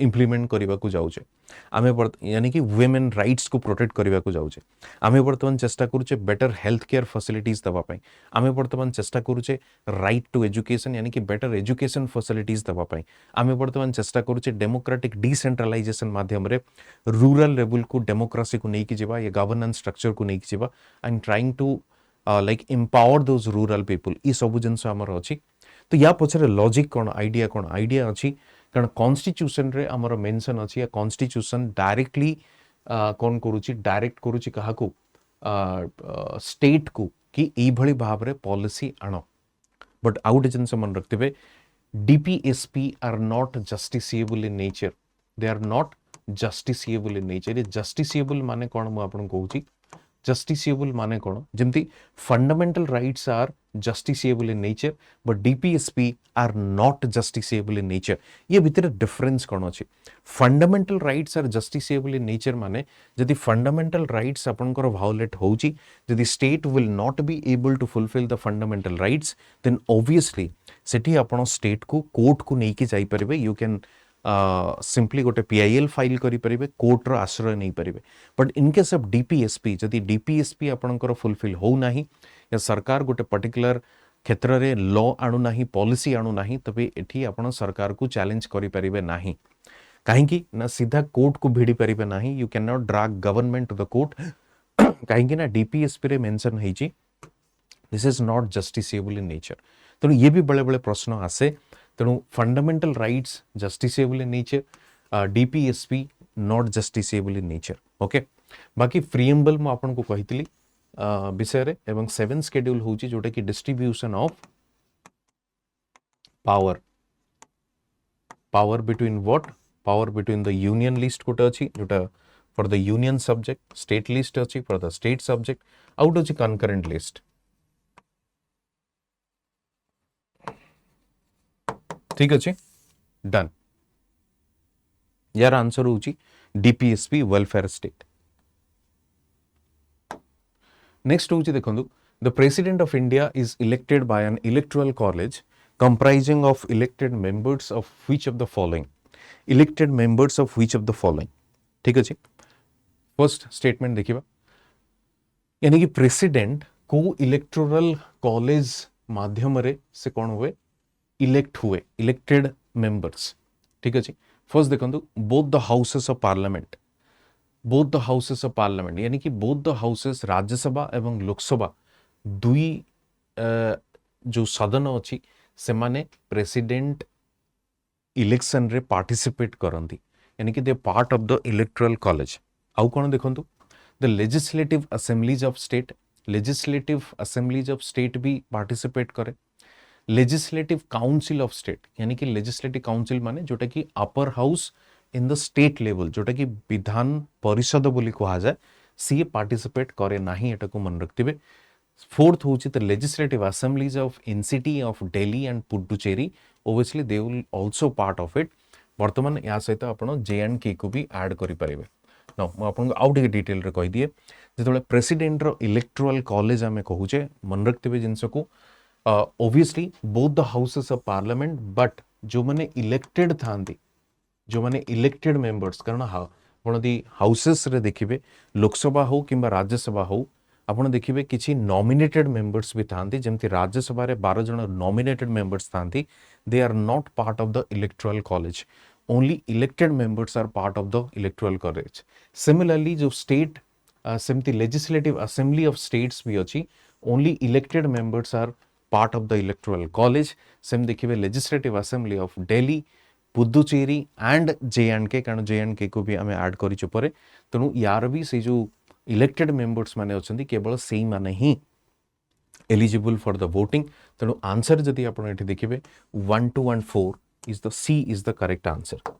इम्प्लीमेंट करने को जाऊे आम यानी कि वुमेन राइट्स को प्रोटेक्ट करने को जाऊे आम बर्तमान चेष्टा करुचे बेटर हेल्थ केयर फैसिलिटीज दवाई आम बर्तमान चेष्टा करुचे राइट टू एजुकेशन यानी कि बेटर एजुकेशन फैसिलिटीज दवाई आम बर्तमान चेष्टा करुचे डेमोक्रेटिक डिसेंट्रलाइजेशन माध्यम रे रूरल लेवल को डेमोक्रेसी को लेकिन जावा या गवर्नेंस स्ट्रक्चर को लेकिन जावा and trying to like empower those rural people ये सब जिनस आमर अच्छी तो या पछरे लॉजिक कौन आइडिया अच्छी कारण कॉन्स्टिट्यूशन रे आमर मेंशन अच्छी या कॉन्स्टिट्यूशन डायरेक्टली कौन करुची डायरेक्ट करुची कहा को स्टेट को कि एई भली भाव रे पॉलिसी आनो बट आउट जिनस मन रखते DPSP are not justiciable in nature they are not justiciable in nature ये जस्टिसिएबल माने कौन मु आपन कहूची जस्टिसिएबल माने कौन जमती fundamental rights are justiciable in nature but DPSP are not justiciable in nature ये भितर डिफरेंस कौन अच्छे fundamental rights are justiciable in nature माने जदि फंडामेंटल राइट्स आपनकर वायोलेट होउची जदि state will not be able to fulfil the fundamental rights then obviously सेठी आपण स्टेट को कोर्ट को लेके जाई परिबे यू कैन सिंपली गोटे PIL फाइल करि परिबे कोर्ट रो आश्रय नहीं परिबे but in case of DPSP जदि DPSP आपनकर फुलफिल हो नाही या सरकार गोटे पर्टिकुलर क्षेत्र रे लॉ आणु नाही पॉलिसी आणु नाही तबे एठी आपण सरकार को चैलेंज करि परिबे नाही काहेकि ना सीधा कोर्ट को भिड़ी परिबे नाही you can not drag government to the court काहेकि ना DPSP रे मेंशन हेची this is not justiciable in nature तेणु ये भी बड़े बड़े प्रश्न आसे तेणु fundamental rights justiciable in nature DPSP not justiciable in nature okay बाकी प्रीएम्बल मु आपन को कहितली विषय रे एवं 7 शेड्यूल होची जोटा कि distribution of power between what power between the union list कोटा अछि जोटा for the union subject state list अछि फॉर द स्टेट सब्जेक्ट आउट अछि कंकरेंट लिस्ट ठीक अच्छे डन यार आंसर होची DPSP वेलफेयर स्टेट नेक्स्ट होची देखंतु the president of India is elected by N electoral college comprising of elected members of which of the following elected members of which of the following ठीक अच्छे first statement देखिबा यानी कि president को electoral college माध्यम रे से कौन हुए इलेक्ट हुए इलेक्टेड मेंबर्स ठीक अच्छे फर्स्ट देखो both the houses of parliament यानी कि बोथ द हाउसेस राज्यसभा एवं लोकसभा दुई जो सदन अच्छी से माने प्रेसिडेंट इलेक्शन रे पार्टिसिपेट करती यानी कि they part of the electoral college आउ कौन देखो the legislative assemblies of state भी पार्टिसिपेट करे लेजिस्लेटिव काउंसिल ऑफ स्टेट यानी कि लेजिस्लेटिव काउंसिल माने जोटा कि upper house in the state level जोटा कि विधान परिषद बोली कहा जाए सी पार्टिसिपेट करे नाही एटा को मन रखथिबे फोर्थ होची the legislative assemblies of NCT of Delhi and Puducherry obviously they will also part of it वर्तमान या सहित आपण J&K को भी ऐड करि परिबे न मु आपको आउ टिके डिटेल रे कहि दिए जेतबेले प्रेसिडेंट रो इलेक्टोरल कॉलेज आमे कहूचे मन रखते जिनस को obviously both the houses of parliament but जो माने इलेक्टेड थांती जो माने इलेक्टेड मेंबर्स कारण आपण दी हाउसेस रे देखिबे लोकसभा हो किंबा राज्यसभा हो आपण देखिबे किछि नॉमिनेटेड मेंबर्स भी थांती जेमति राज्यसभा रे 12 जण नॉमिनेटेड मेंबर्स थांती they are not part of the electoral college only elected members are part of the electoral college similarly जो स्टेट सेमती लेजिस्लेटिव असेंबली ऑफ स्टेट्स भी अछि only elected members are part of the electoral college same देखिबे legislative assembly of Delhi Puducherry and J and K कारण J and K को भी आमे add करिछु परे तनु यार भी से जो इलेक्टेड मेंबर्स माने अछंती केवल सेही माने ही एलिजिबल फॉर द वोटिंग तेणु आंसर जदि आपण एठी देखिबे 1 2 and 4 is the C is the correct answer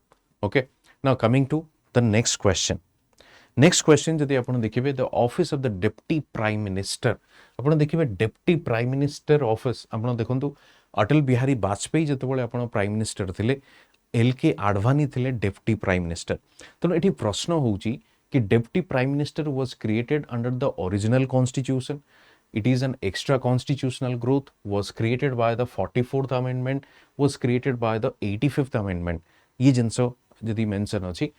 okay now coming to the next question जदि आपण देखिबे the office of the deputy prime minister आपण देखिबे डेप्टी प्राइम मिनिस्टर ऑफिस आपण देखंतु अटल बिहारी वाजपेयी जतबेले आपण प्राइम मिनिस्टर थिले एल.के. आडवाणी थिले डेप्टी प्राइम मिनिस्टर तेणु एठी प्रश्न होउची कि deputy prime minister was created under the original constitution it is an extra constitutional growth was created by the 44th amendment was created by the 85th amendment ये जिनसो जदि mention अछि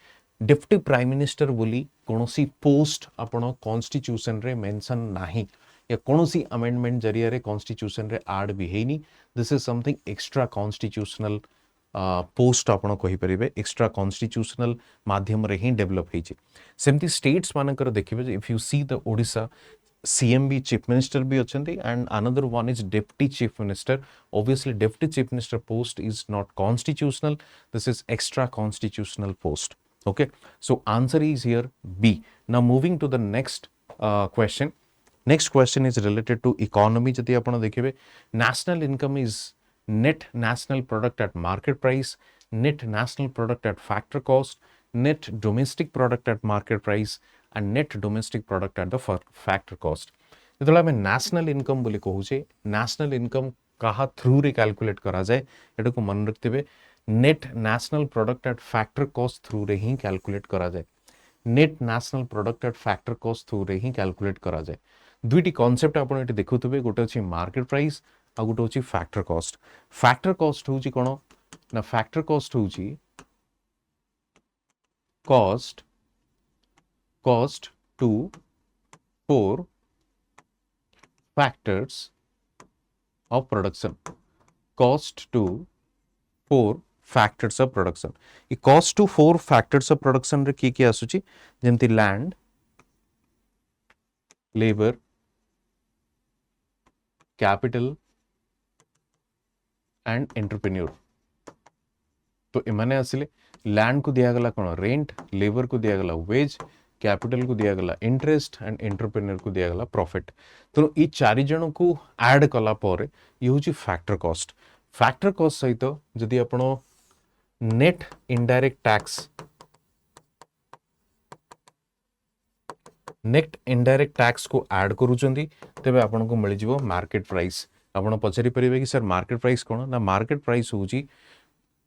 deputy prime minister बोली कोनोसी post आपण constitution रे mention नाही या कोनोसी अमेंडमेंट जरिया रे कॉन्स्टिट्यूशन रे ऐड भी हेनी this is something extra constitutional post आपण कहि परिबे एक्स्ट्रा कॉन्स्टिट्यूशनल माध्यम रे ही डेवलप हेछि सेमती स्टेट्स मानकर देखिबे if you see the Odisha CMB chief minister भी अछंती and another one is deputy chief minister obviously deputy chief minister post is not constitutional this is extra constitutional post okay so answer is here B now moving to the next question is related to economy जति आपण देखिबे national income is net national product at market price net national product at factor cost net domestic product at market price and net domestic product at the factor cost जेतला में national income बोली कहूचे national income कहा through रे calculate करा जाए एटा को मन रखतेबे net national product at factor cost through रे ही कैलकुलेट करा जाए net national product at factor cost through रे ही कैलकुलेट करा जाए दुईटी कांसेप्ट आपण एटी देखुतबे गोटे अछि मार्केट प्राइस आ गोटे अछि फैक्टर कॉस्ट होउची कोन ना फैक्टर कॉस्ट होउची cost to 4 factors of production cost to 4 factors of production ये cost to 4 factors of production रे की आसुची जेमति land labor capital and entrepreneur तो इमाने आसिले लैंड को दिया गला कोन रेंट लेबर को दिया गला वेज कैपिटल को दिया गला इंटरेस्ट एंड एंटरप्रेन्योर को दिया गला प्रॉफिट तो ई चारि जण को ऐड कला पर ये होची फैक्टर कॉस्ट सहित जदि आपण नेट इनडायरेक्ट टैक्स को ऐड करूचंदी तबे आपण को मिल जिवो मार्केट प्राइस आपण पछरी परिबे कि सर मार्केट प्राइस कोन ना मार्केट प्राइस होची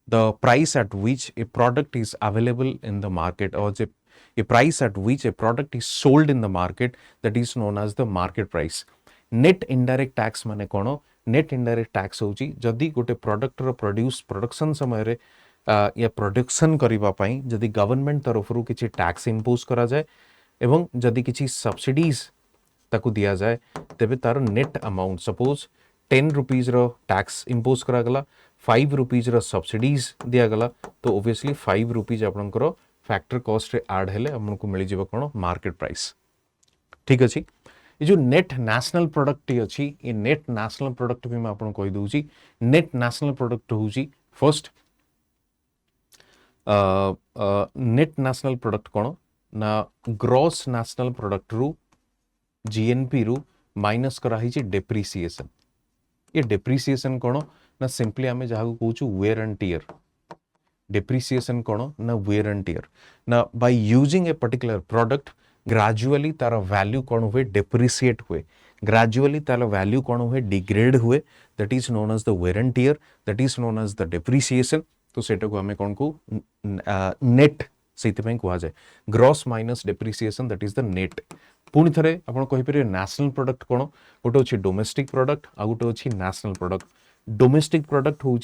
the price at which a product is available in the market or a price at which a product is sold in the market that is known as the market price net indirect tax माने कोन net indirect tax होची जदी गोटे product रो production समय रे या production करिवा पई जदी government तरफ रु किछि टैक्स इंपोज करा जाय एवं जदी किछि सब्सिडीज ताकू दिया जाय तबे तार नेट अमाउंट सपोज 10 रुपीज रो टैक्स इंपोज करा गला 5 रुपीज रो सब्सिडीज दिया गला तो ऑब्वियसली 5 रुपीज आपनकर फैक्टर कॉस्ट रे ऐड हेले हमको मिल जिवो कोन मार्केट प्राइस ठीक अछि ये जो नेट नेशनल प्रोडक्ट अछि ये नेट नेशनल प्रोडक्ट भी मैं आपन कहि दोउची नेट नेशनल प्रोडक्ट होउची फर्स्ट नेट नेशनल प्रोडक्ट कोन ना ग्रॉस नेशनल प्रोडक्ट रु जीएनपी रु माइनस करा हिची डेप्रिसिएशन ये डेप्रिसिएशन कोन ना सिंपली आमे जहा कहूछु वेयर एंड टियर डेप्रिसिएशन कोन ना वेयर एंड टियर ना by using a particular product gradually तार वैल्यू कोन हुए डेप्रिसिएट हुए ग्रेजुअली तार वैल्यू कोन हुए डिग्रेड हुए that is known as the wear and tear that is known as the depreciation तो सेटा को हमें कोन को नेट ସେଇଥିପାଇଁ କୁହାଯାଏ gross minus depreciation that is the net. पुणी थे आप कहीपर नेशनल प्रोडक्ट कौन गोटे अच्छी डोमेस्टिक प्रोडक्ट आ गोटे अच्छी नेशनल प्रोडक्ट। डोमेस्टिक प्रोडक्ट हूँ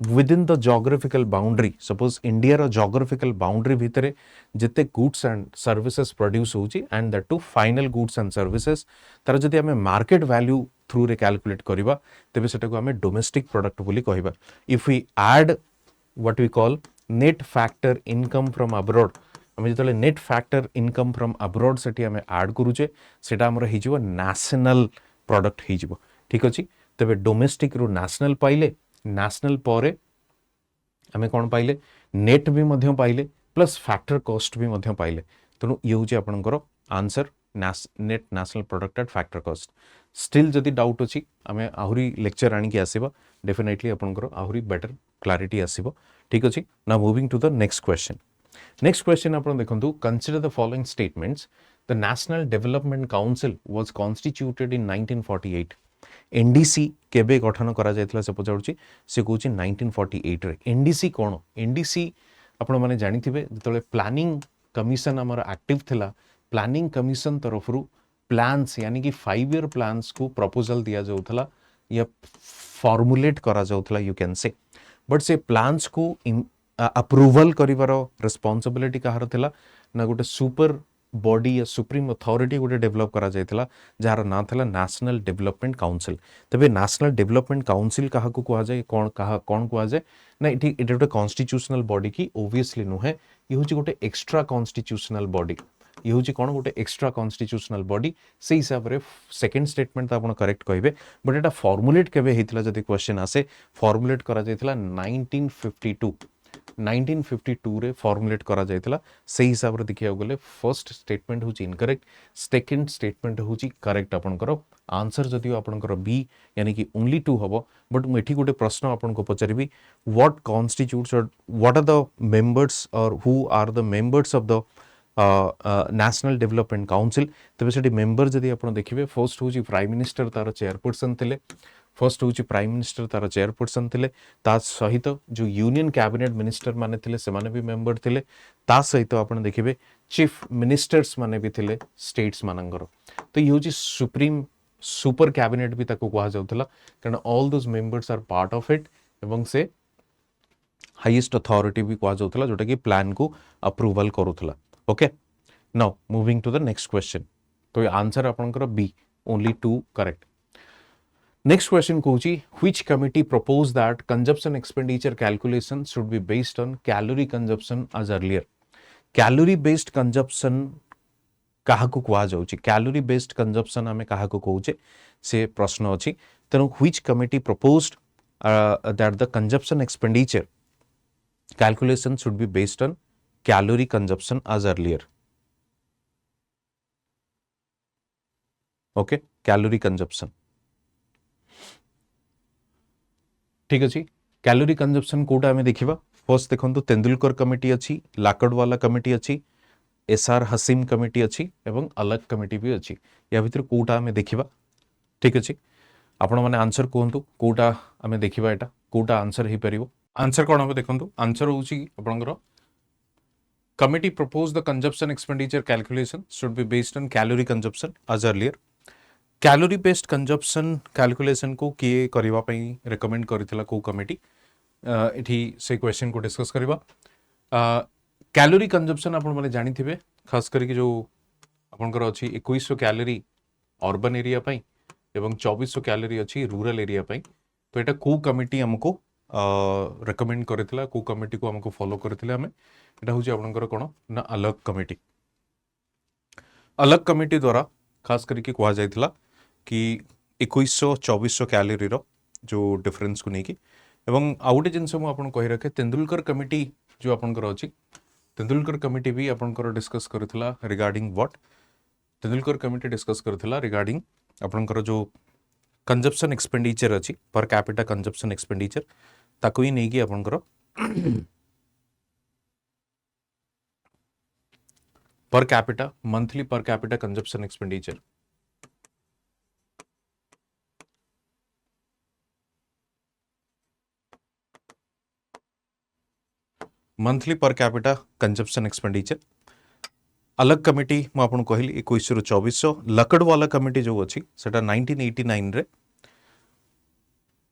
within the geographical boundary suppose India रो जोग्राफिकल बाउंड्री भितर जिते गुड्स एंड सर्विसेज प्रोड्यूस होची and that too final goods and services तार जदि आमे मार्केट वैल्यू थ्रू रे कैलकुलेट करिबा तेबे सेटा को आमे डोमेस्टिक प्रोडक्ट बोली कहिबा। If we add what we call net factor income from abroad आमे जतले net factor income from abroad सेठी आमे ऐड करूचे सेटा हमर हि जिवो नेशनल प्रोडक्ट हि जिवो। ठीक अछि तबे डोमेस्टिक रो नेशनल पाइले नेशनल पर आम कौन पाइले नेट भी मध्य पाइले प्लस फैक्टर कॉस्ट भी मध्य पाइले तेणु ये हूँ आपंकर answer net national product at factor cost. Still जदि डाउट अच्छी आम आहरी लेक्चर आणिकी आसीबा डेफिनेटली आपंकर आहरी बेटर क्लारिटी आसीबो। ठीक अच्छे ना moving to the next question. Next question आप देखो consider the following statements the national development council was constituted in 1948 NDC केबे गठन करा जायतिला से पचाउछि से कहूछि 1948 रे। एनडीसी कोन एनडीसी आपण माने जानिथिबे जतले प्लानिंग कमिशन हमर एक्टिव थिला प्लानिंग कमिशन तरफरु प्लान्स यानी कि 5 ईयर प्लान्स को प्रपोजल दिया जाउथला या फॉर्मुलेट करा जाउथला यू कैन से बट से प्लान्स को अप्रूवल करिवार रिस्पांसिबिलिटी कहार थिला ना गोटे सुपर बॉडी या सुप्रीम अथॉरिटी गोटे डेवलप करा जायतिला जार ना थिला नेशनल डेवलपमेंट काउंसिल। तबे नेशनल डेवलपमेंट काउंसिल कहा को कुआ जाय कोन कुआ जाय ना इटी गोटे कॉन्स्टिट्यूशनल बॉडी की ओब्वियसली नुहे ये होची गोटे एक्स्ट्रा कॉन्स्टिट्यूशनल बॉडी ये होची कोन गोटे एक्स्ट्रा कॉन्स्टिट्यूशनल बॉडी से हिसाब रे सेकंड स्टेटमेंट तो आपण करेक्ट कहिबे बट एटा फॉर्मुलेट केबे हेतिला जदि क्वेश्चन आसे फॉर्मुलेट करा जायतिला 1952 रे फॉर्मुलेट करा जायतिला से हिसाब रे देखिया गले फर्स्ट स्टेटमेंट होची इनकरेक्ट सेकंड स्टेटमेंट होची करेक्ट आपनकर आंसर जदि आपनकर बी यानी कि ओनली 2 हबो बट मेठी गोटे प्रश्न आपन को पचारिबी व्हाट कॉन्स्टिट्यूट्स और व्हाट आर द मेंबर्स और who are the members of the national development council तबे सेठी मेंबर जदि आपन देखिबे फर्स्ट होची प्राइम मिनिस्टर तार चेयरपर्सन थिले फर्स्ट हूँ प्राइम मिनिस्टर तार चेयरपर्सन थिले ता सहित जो यूनियन कैबिनेट मिनिस्टर माने थिले से माने भी मेंबर थिले ता सहित आपण देखिबे चीफ मिनिस्टर्स माने भी थिले स्टेट्स मानंगर तो ये होची सुप्रीम सुपर कैबिनेट भी ताको कहा जाउथला कारण all those members are part of it एवं से हाईएस्ट अथॉरिटी भी कहा जाउथला जोटा कि प्लान को अप्रूवल करूथला। Okay now moving to the next question तो आंसर आपनकर B only 2 correct. Next question कहूची which committee proposed that consumption expenditure calculation should be based on calorie consumption as earlier। calorie based consumption कहा को कहा जाउची calorie based consumption हमें कहा को कहूचे से प्रश्न अछि तेनु which committee proposed that the consumption expenditure calculation should be based on calorie consumption as earlier। okay calorie consumption ठीक अच्छे कैलोरी कंजप्शन कोटा आम देखा फर्स्ट देखो तेंदुलकर कमिटी अच्छी लाकड़वाला कमिटी अच्छी एसआर हसीम कमिटी अच्छी एवं अलग कमिटी भी अच्छी या भीतर कोटा आम देखा। ठीक अच्छे आपण मैंने आंसर कहतु कोटा आम देखा यहाँ कोटा आंसर हो पार आंसर कौन हम देखो आंसर हूँ committee propose the consumption expenditure calculation should be based on calorie consumption as earlier. Calorie based consumption calculation को किए करबा पई रेकमेंड करथिला को कमिटी एठी से क्वेश्चन को डिस्कस करबा। कैलोरी कंजप्शन आपण माने जानि थिबे खास करके जो आपनकर अछि 2100 कैलोरी अर्बन एरिया पई एवं 2400 कैलोरी अछि रूरल एरिया पई तो एटा को कमिटी हमको रेकमेंड करथिला को कमिटी को हमको फॉलो करथिले हमें एटा होची आपनकर कोन ना अलग कमिटी। अलग कमिटी द्वारा खास करके कहा जायतिला कि 2100-2400 कैलोरी रो जो डिफरेंस को लेकिन एवं आउ गोटे जिनस मुझे कही रखे तेंदुलकर कमिटी जो आपनकर अच्छी तेंदुलकर कमिटी भी आपनकर डिस्कस करथिला regarding what Tendulkar committee discuss करथिला रिगार्डिंग आपनकर जो कंजप्शन एक्सपेंडिचर अच्छी पर कैपिटा कंजप्शन एक्सपेंडिचर ताको ही नहीं कि आपनकर per capita monthly per capita consumption expenditure monthly per capita consumption expenditure अलग कमिटी मुझे कहली 21 ରୁ 2400 लकड़वाला कमिटी जो अच्छी सेटा 1989 रे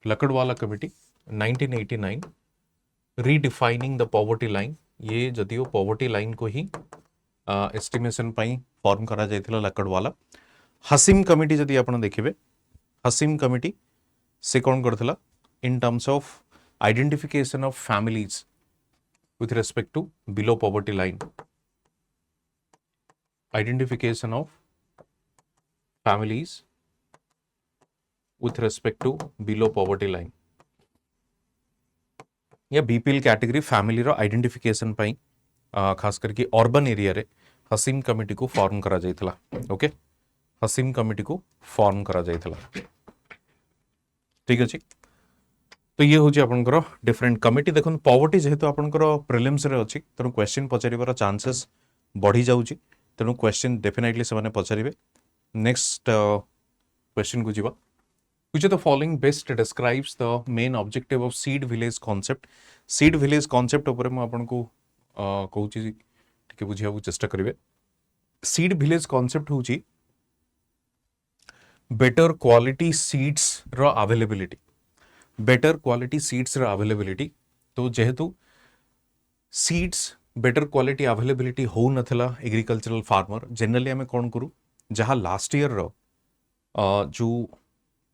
Lakdawala committee 1989 redefining the poverty line ये जदियो पॉवर्टी लाइन को ही एस्टिमेशन पाई फॉर्म करा जायतिला लकड़वाला हसीम कमिटी जदि आपण देखिबे हसीम कमिटी से कौन करथिला in terms of identification of families with respect to below poverty line identification of families with respect to below poverty line या BPL category family रो identification पाई खास करके अर्बन एरिया रे हसीम कमिटी को फॉर्म करा जायतिला ओके हसीम कमिटी को form करा जायतिला ठीक अछि तो ये हूँ आपंकर डिफरेंट कमिटी देखो पॉवर्टी जेहेतु आपंकर प्रिलिम्स रे अछि तेणु क्वेश्चन पचारिबार चांसेस बढ़ी जाउची तेणु क्वेश्चन डेफिनेटली से पचारे नेक्स्ट क्वेश्चन को जीवा which of the following best describes the main objective of seed village concept ऊपर मैं आपन को कहूँ टिके बुझिया चेष्टा करिवे सीड विलेज कॉन्सेप्ट होची बेटर क्वालिटी सीड्स रो अवेलेबिलिटी बेटर क्वालिटी सीड्स रो अवेलेबिलिटी तो जेहेतु सीड्स बेटर क्वालिटी अवेलेबिलिटी हो नथला एग्रीकल्चरल फार्मर जनरली आम कौन करूँ जहाँ लास्ट ईयर रो जो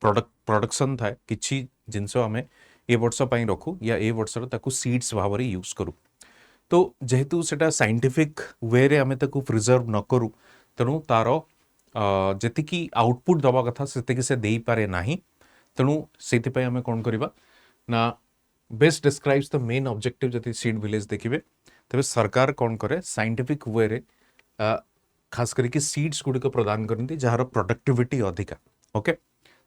प्रोडक्शन था किसी जिनस आम ए वर्ष रखू या ए वर्षर ताकू सीड्स भाव में यूज करूँ तो जेहेतु सेटा साइंटिफिक वे रे आमे ताकू प्रिजर्व न करूँ तेणु तार जेतिकी आउटपुट दवा कथा सेतिकी से देई पारे नाही तेणु से आम कौन करवा ना best describes the main objective जति सीड विलेज देखिए तेज सरकार कौन करे साइंटिफिक वे रे खास करके सीड्स गुड़िक प्रदान करती जार प्रोडक्टिविटी अधिका ओके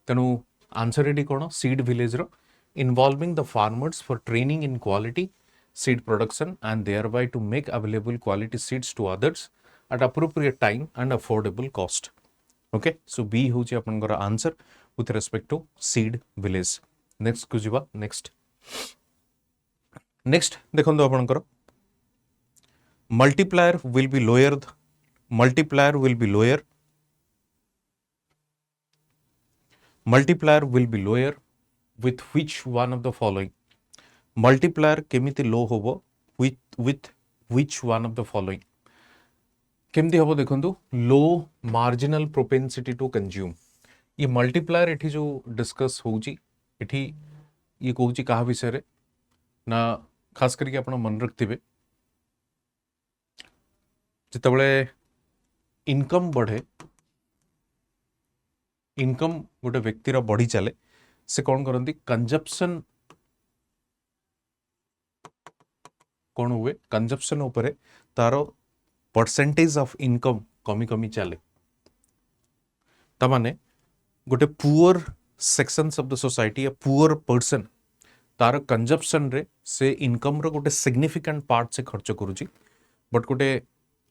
तेणु आंसर एटी कौन सीड विलेज रो involving the farmers for training in quality seed production and thereby to make available quality seeds to others at appropriate time and affordable cost okay so B हूँ आपंकर answer with respect to seed village next को जीवा next देखो आपंकर multiplier will be lower multiplier will be lower with which one of the following multiplier केमिति लो होबो with which one of the following केमिति होबो देखंतु लो marginal propensity to consume ये multiplier एठी जो डिस्कस होउची एठी ये कहूची कहा विषय रे ना खास करके आपण मन रखथिबे जितेबले इनकम बढ़े इनकम गोटे व्यक्तिर बढ़ी चले से कौन करती कंजप्शन कौन हुए कंजप्शन उपरे तार परसेंटेज ऑफ इनकम कमी कमी चले तमाने गोटे poor sections of the society या पुअर पर्सन तार कंजप्शन रे से इनकम रो गोटे सिग्निफिकेंट पार्ट से खर्च करूची बट गोटे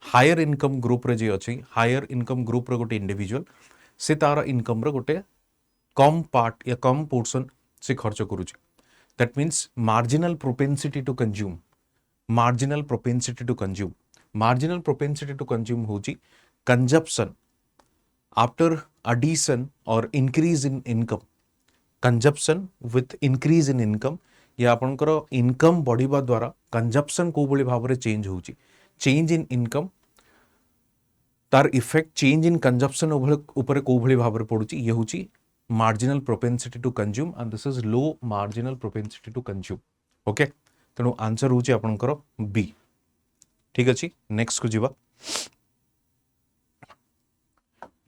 हायर इनकम ग्रुप रे जे अछि हायर इनकम ग्रुप रे गोटे इंडिविजुअल से तार इनकम रे गोटे कम पार्ट या कम पोर्शन से खर्च करूची that means marginal propensity to consume marginal propensity to consume होची कंजप्शन आफ्टर एडिशन और increase in income consumption with increase in income या आपनकर इनकम बढ़िबा द्वारा कंजप्शन को बळी भाव रे चेंज होची चेंज इन इनकम तार इफेक्ट चेंज इन कंजप्शन ऊपर को भली भाव रे पड़ुची ये होची marginal propensity to consume and this is low marginal propensity to consume okay तेणु आंसर होची आपनकर बी ठीक अछि नेक्स्ट को जीवा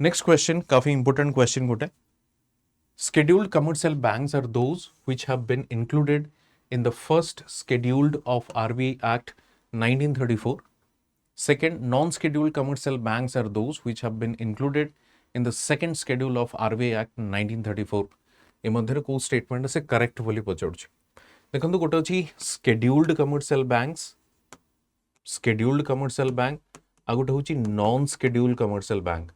नेक्स्ट क्वेश्चन काफी इंपोर्टेंट क्वेश्चन गोटे scheduled commercial banks are those which have been included in the first scheduled of RBI Act 1934. Second, non-scheduled commercial banks are those which have been included in the second schedule of RBI Act 1934. ए मध्य को statement से correct बोली पचारुछि देखंतु गोटे अछि scheduled commercial banks आ गोटे होछि non-scheduled commercial bank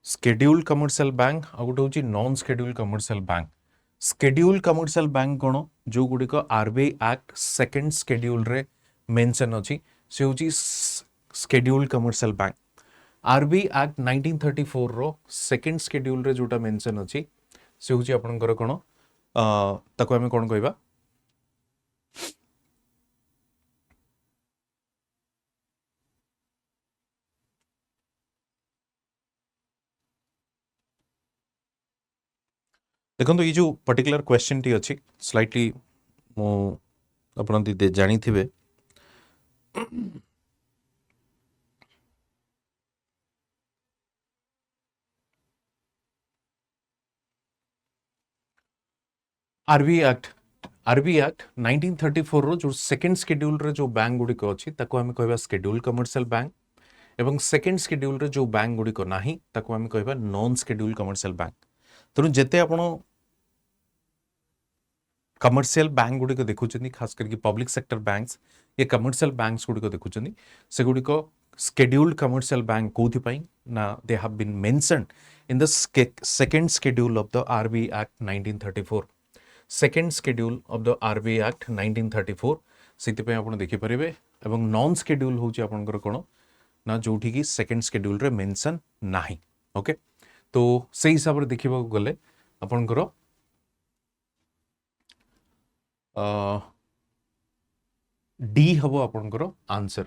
scheduled commercial bank आ गोटे होछि non-scheduled commercial bank schedule commercial bank कौन जो गुड़िक आरबीआई एक्ट सेकेंड स्केड्यूल रे मेंशन अच्छी से हूँ schedule commercial bank RBI act 1934 रो सेकेंड स्केड्यूल रे जोटा मेंशन अच्छी से हूँ आपनकर कौन ताको आमे कौन कहबा देखो ये जो पर्टिकुलर क्वेश्चन टी अच्छी स्लाइटली मु आपण जानी थिबे आरबीआई एक्ट 1934 रो जो सेकेंड स्केड्यूल रे जो बैंक गुड़िक अच्छी ताको आमे कहबा स्केड्यूल कमर्शियल बैंक एवं सेकेंड स्केड्यूल रे जो बैंक गुड़िक नाही ताको आमे कहबा नॉन स्केड्यूल कमर्शियल बैंक तेणु जेते आपण कमर्शियल बैंक गुड़िक देखुं खास करके पब्लिक सेक्टर बैंक्स ये कमर्शियल बैंक्स गुड़िक देखुं से गुड़िक स्केड्यूल्ड कमर्शियल बैंक कोथिपाई ना they have been mentioned in the second schedule of the RBI act 1934 second schedule of the RBI act 1934 से आप देखिपारे एवं नॉन स्केड्यूल हूँ आपंकर कौन ना जोठी की सेकेंड स्केड्यूल रे मेंशन नाही ओके तो से हिसाब से देखा गले आपंकर डी हम आपंकर आंसर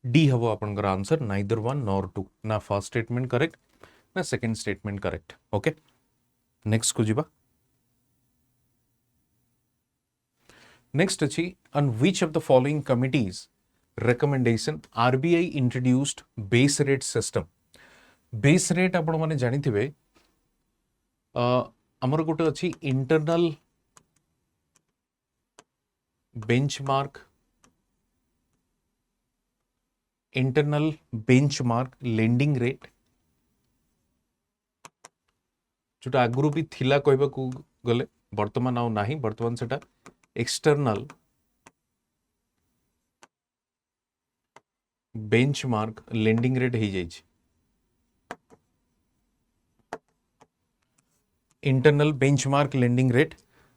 डी हम आपंकर answer neither one nor two ना फर्स्ट स्टेटमेंट करेक्ट ना second statement correct okay next को जीवा नेक्स्ट अच्छी on which of the following committees recommendation RBI introduced base rate system base rate आपण माने जानि थिबे हमर गोटे अछि इंटरनल बेंचमार्क लेंडिंग रेट जोटा आगुरु भी थिला कहबा को गले वर्तमान आउ नाही वर्तमान सेटा एक्सटर्नल बेंचमार्क लेंडिंग रेट हो जाए internal benchmark lending rate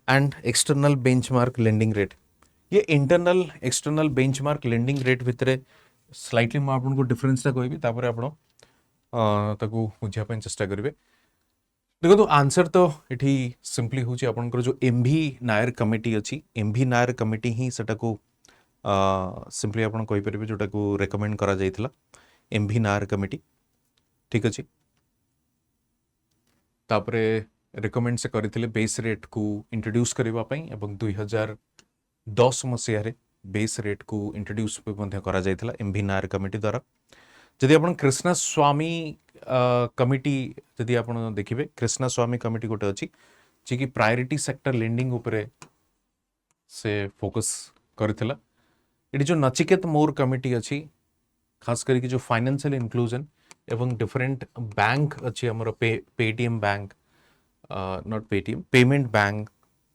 and external benchmark lending rate ये internal external benchmark lending rate भितर स्लाइटली मैं आपको डिफरेंसटा कहबी तापर आपण ताकू बुझापन चेष्टा करेंगे देखो आंसर तो ये सिंपली हूँ आपंकर जो एमवी नायर कमिटी अच्छी एमवी नायर कमिटी ही सेटा को सिंपली आप कहींपर जोटा को रेकमेंड करा जाइथिला एमवी नायर कमिटी ठीक अच्छे तापरे रेकमेंड से करथिले बेस रेट को इंट्रोड्यूस करबा पई एवं 2010 मसीह रे बेस रेट को इंट्रोड्यूस करा जाइथिला एमवी नायर कमिटी द्वारा जदि आपण कृष्णा स्वामी कमिटी जदि आपण देखिबे कृष्णा स्वामी कमिटी गोटे अच्छी जी की प्रायोरिटी सेक्टर लेंडिंग उपरे से फोकस करथिला ये जो नचिकेत मोर कमिटी अच्छी खास करके जो फाइनेंशियल इंक्लूजन एवं डिफरेंट बैंक अच्छी हमर Paytm bank not Paytm payment bank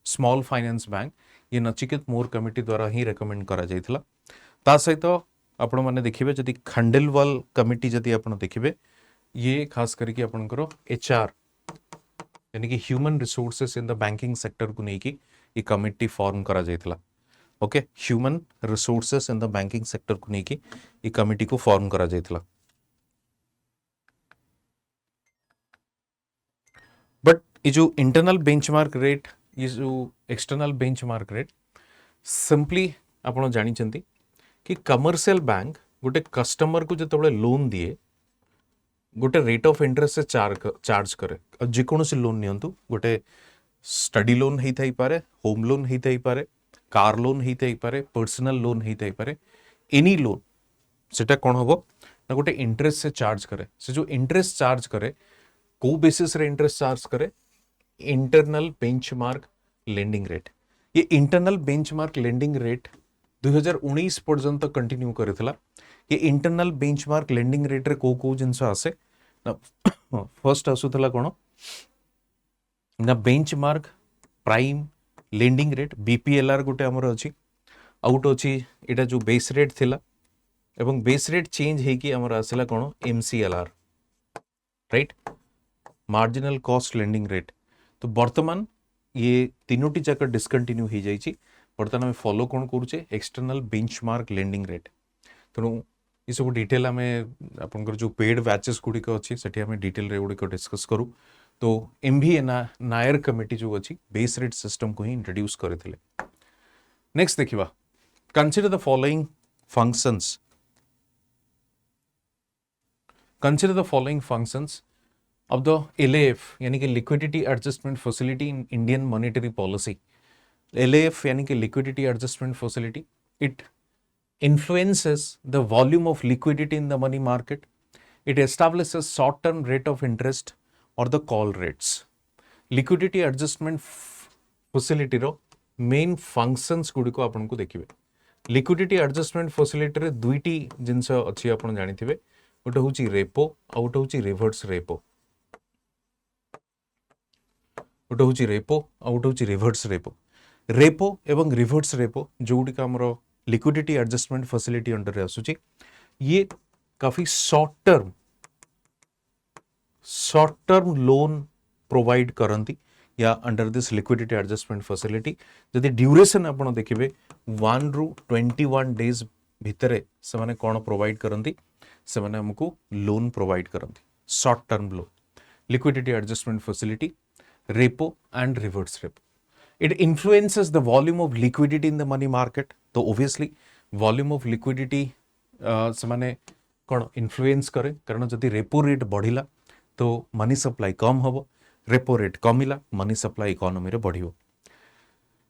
small finance bank ये नचिकेत मोर कमिटी द्वारा ही रेकमेंड करा जाइथिला ता सहित आपण माने देखिबे जदि खंडेलवाल कमिटी जदि आपण देखिबे ये खास करके आपनकर एचआर यानी कि human resources in the banking sector को लेकिन ये कमिटी फॉर्म करा जाइथिला okay human resources in the banking sector को लेकिन ये कमिटी को फॉर्म करा जाइथिला बट ये जो इंटरनल बेंचमार्क रेट ये जो एक्सटर्नल बेंचमार्क रेट सिंपली आपण जानी चंती कि कमर्शियल बैंक गोटे कस्टमर को जतबे लोन दिए गोटे रेट ऑफ इंटरेस्ट से चार्ज करे जेकोसी लोन नियंतु गोटे स्टडी लोन ही थाई पारे होम लोन ही थाई पारे कार लोन ही थाई पारे पर्सनल लोन ही थाई पारे एनी लोन सेटा कौन हम ना गोटे इंटरेस्ट से चार्ज करे से जो इंटरेस्ट चार्ज करे को बेसिस रे इंटरेस्ट चार्ज करे इंटरनल बेंचमार्क लेंडिंग रेट ये इंटरनल बेंचमार्क लेंडिंग रेट 2019 पर्यंत कंटिन्यू करथिला ये इंटरनल बेंचमार्क लेंडिंग रेट रे को जिनस आसे ना फर्स्ट आसुथला कोन ना बेंचमार्क प्राइम लेंडिंग रेट बीपीएलआर गोटे हमर अछि आउट अछि एटा जो बेस रेट थिला एवं बेस रेट चेंज हे कि हमर आसला कोन MCLR right marginal cost lending rate तो बर्तमान ये तीनोटी जाक डिस्कंटिन्यू हो जाइए। बर्तमान आम फॉलो कौन करुचे एक्सटर्नल बेंचमार्क लेंडिंग रेट। तेणु ये सब डिटेल आम आपंकर जो पेड बैचेस गुड़िक अच्छी से डिटेल गुड़िक डिस्कस करूँ। तो एमवीए नायर कमिटी जो अच्छी बेस रेट सिस्टम को ही इंट्रोड्यूस करते। नेक्स्ट देखिए consider the following functions. Consider the following functions of the LAF यानी कि liquidity adjustment facility in Indian monetary policy. LAF यानी कि liquidity adjustment facility, it influences the volume of liquidity in the money market. It establishes short-term rate of interest or the call rates. Liquidity adjustment facility row main functions Gudi को अपन को देखिए। Liquidity adjustment facility रे दुईटी जिनस अच्छी अपन जानी थिबे, गोटे होची repo और गोटे होची रिवर्स रेपो। गोटे होची रेपो और गोटे होची रिवर्स रेपो। रेपो एवं रिवर्स रेपो जो गुड़ी का हमरो लिक्विडिटी एडजस्टमेंट फैसिलिटी अंडर आसुची, ये काफी शॉर्ट टर्म लोन प्रोवाइड करंती या under this liquidity adjustment facility. जदि ड्यूरेशन आपण देखिबे 1 रू 21 डेज भितरे से माने कोन प्रोवाइड करंती, से माने हमको लोन प्रोवाइड करंती, short term loan. Liquidity adjustment facility, repo and reverse repo. It influences the volume of liquidity in the money market. तो obviously volume of liquidity से माने कौन इन्फ्लुएंस करे, कारण जदि रेपो रेट बढ़िला तो मनी सप्लाई कम हबो, रेपो रेट कमिला मनी सप्लाई इकोनॉमी रे बढ़ियो।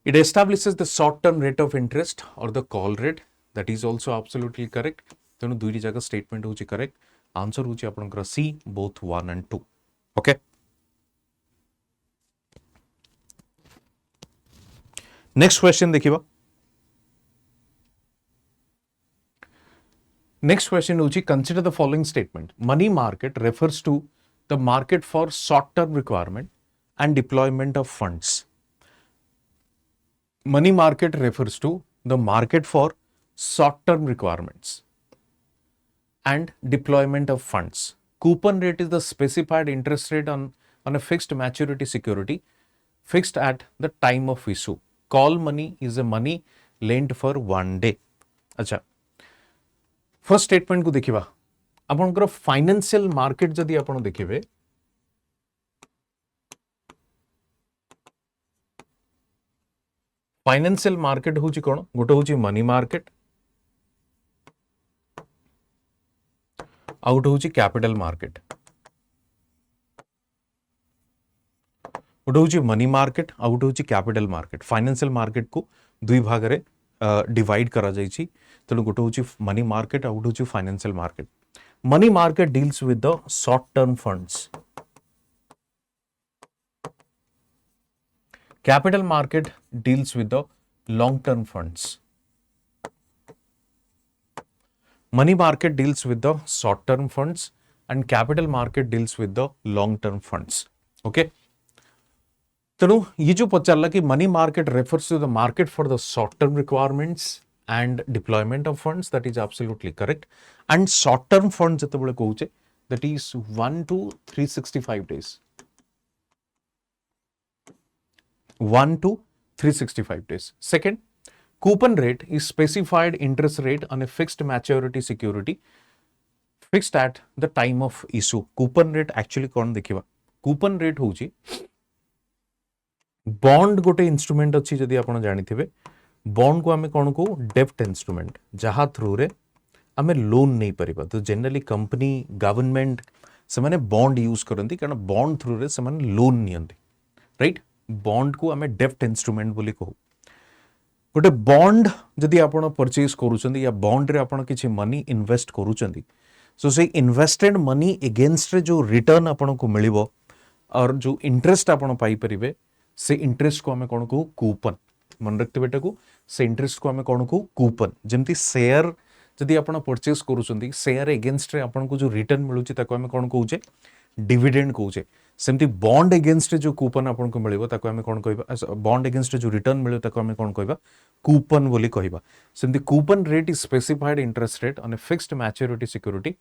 It establishes the short term rate of interest or the call rate, that is also absolutely correct. तेणु दुईटी जगह स्टेटमेंट होची करेक्ट। आंसर होची आपनकर C both 1 and 2। Okay, next question देखिए। Next question होची consider the following statement. Money market refers to the market for short term requirement and deployment of funds. Money market refers to the market for short term requirements and deployment of funds. Coupon rate is the specified interest rate on a fixed maturity security fixed at the time of issue. Call money is a money lent for 1 day. अच्छा, first statement को देखिबा। आपनकर financial market जदि आपण देखिबे, financial market होची कोन, गोटे होची money market out होची कैपिटल मार्केट। गोटे होची मनी मार्केट आउट होची कैपिटल मार्केट। फाइनेंशियल मार्केट को दुई भाग रे डिवाइड करा जाइछि, तेणु गोटे होची मनी मार्केट आउट होची financial market. Money market deals with the short term funds, capital market deals with the long term funds. Money market deals with the short term funds and capital market deals with the long term funds. Okay. तेणु ये जो पचारला कि money market refers to the market for the short term requirements and deployment of funds, that is absolutely correct. And short term fund जतबेले कहूचे that is 1 to 365 days, 1 to 365 days. Second, coupon rate is specified interest rate on a fixed maturity security fixed at the time of issue. Coupon rate actually कौन देखिबा, coupon rate होची bond गोटे instrument अच्छी, जदि आपण जानिथिबे bond को आमे कोन को डेब्ट इंस्ट्रूमेंट, जहा थ्रू रे आमे लोन नहीं परिबा। तो जनरली कंपनी गवर्नमेंट से माने बॉन्ड यूज करंती, कारण बॉन्ड थ्रू रे से माने लोन नियंती, राइट। बॉन्ड को आमे डेब्ट इंस्ट्रूमेंट बोली कहू। गोटे बॉन्ड जदि आपण परचेज करूचंदी या बॉन्ड रे आपण किछि मनी इन्वेस्ट करूचंदी, सो से इन्वेस्टेड मनी एगेंस्ट रे जो रिटर्न आपण को मिलिबो और जो इंटरेस्ट आपण पाई परिबे, से इंटरेस्ट को आमे कोन को कूपन। मन रखते बेटा को, से इंटरेस्ट को आमे कोन को कूपन। जेमती शेयर जदि आपण परचेज करूचंदी, शेयर एगेंस्ट रे आपण को जो रिटर्न मिलुची ताको आमे कोन कहूचे, डिविडेंड कहूचे। सेमती बॉन्ड एगेंस्ट जो कूपन आपन को मिलिबो ताको आमे कोन कहबा, बॉन्ड एगेंस्ट जो रिटर्न मिलिबो ताको आमे कोन कहबा, कूपन बोली कहबा। सेमती coupon rate is specified interest rate on a fixed maturity security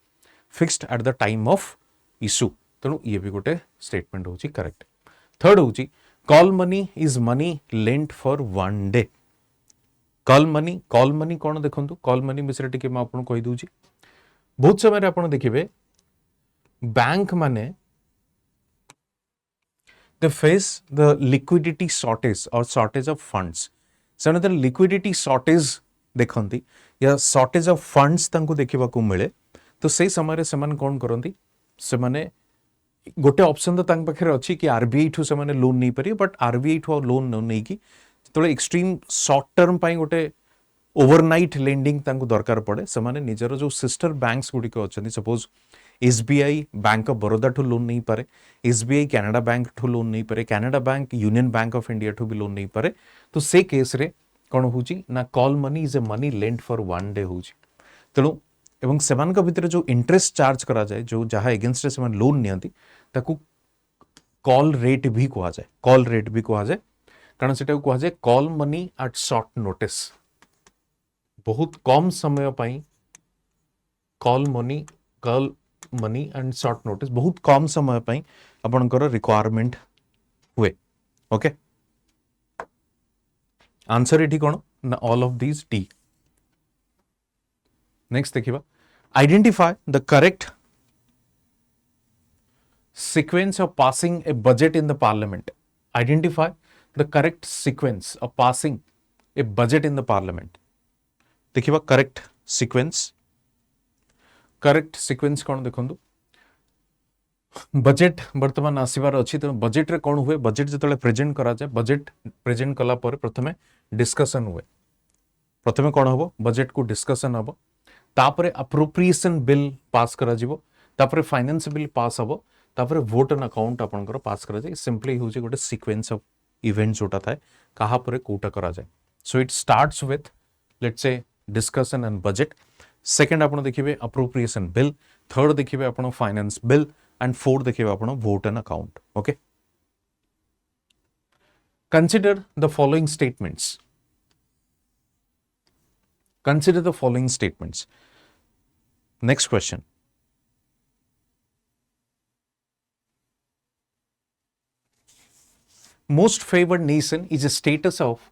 fixed at the time of issue. तेणु ये भी गोटे स्टेटमेंट होची करेक्ट। थर्ड होची call money is money lent for one day. Call money कौन देखो कॉल मनी विषय T आपको कहीदे. बहुत समय आप देखिए बैंक माने they face the liquidity shortage or shortage of funds. से लिक्विडिटी शॉर्टेज देखती या शॉर्टेज ऑफ फंड्स तांको देखा मिले तो से समय से कौन करती से गोटे ऑप्शन तो तांक पाखे अच्छी कि आरबीआई ठू से लोन नहीं पारे बट आरबीआई ठू लोन नहीं कि जो एक्सट्रीम शॉर्ट टर्म गोटे ओवरनाइट लेंडिंग तांको दरकार पड़े से निजर जो सिस्टर बैंक्स गुड़िक अच्छा suppose SBI bank of Baroda ठू लोन नहीं पारे, एसबीआई कनाडा बैंक ठू लोन नहीं पारे, Canada bank union bank of India ठू भी लोन नहीं पारे. तो से केस रे कौन होची ना call money is a money land for one day होची. तेणु एवं सेमान भितर जो इंटरेस्ट चार्ज करा जाए जो जहाँ एगेन्स्ट से लोन नियंती ताकू कॉल रेट भी कहा जाए, कॉल रेट भी कहा जाए कारण से कहा जाए call money at short notice. बहुत कम समय पाई call money and short notice बहुत कम समय पाई आपनकर रिक्वायरमेंट हुए. ओके आंसर एठी कोन ना all of these D. Next देखिबा identify the correct sequence of passing a budget in the parliament. Identify the correct sequence of passing a budget in the parliament. देखिबा correct sequence कौन देखंतु budget वर्तमान आसीबार अछि त बजेट रे कौन हुए बजेट जतले प्रेजेंट करा जाय बजेट प्रेजेंट कला पर प्रथमे डिस्कशन हुए. प्रथमे कौन हबो बजेट को डिस्कशन हबो तापरे अप्रोप्रिएशन बिल पास करा जिवो तापरे फाइनेंस बिल पास हबो तापरे वोट एंड अकाउंट आपनकर पास करा जाय. सिंपली होजे गोटे सीक्वेंस ऑफ इवेंट्स जोटा थाए कहा परे कोटा करा जाय. So it starts with let's say discussion and budget. Second आपण देखिबे अप्रोप्रिएशन बिल, थर्ड देखिबे आपण फाइनेंस बिल एंड फोर्थ देखिबे आपण vote and account. Okay consider the following statements. Consider the following statements. Next question. Most favored nation is a status of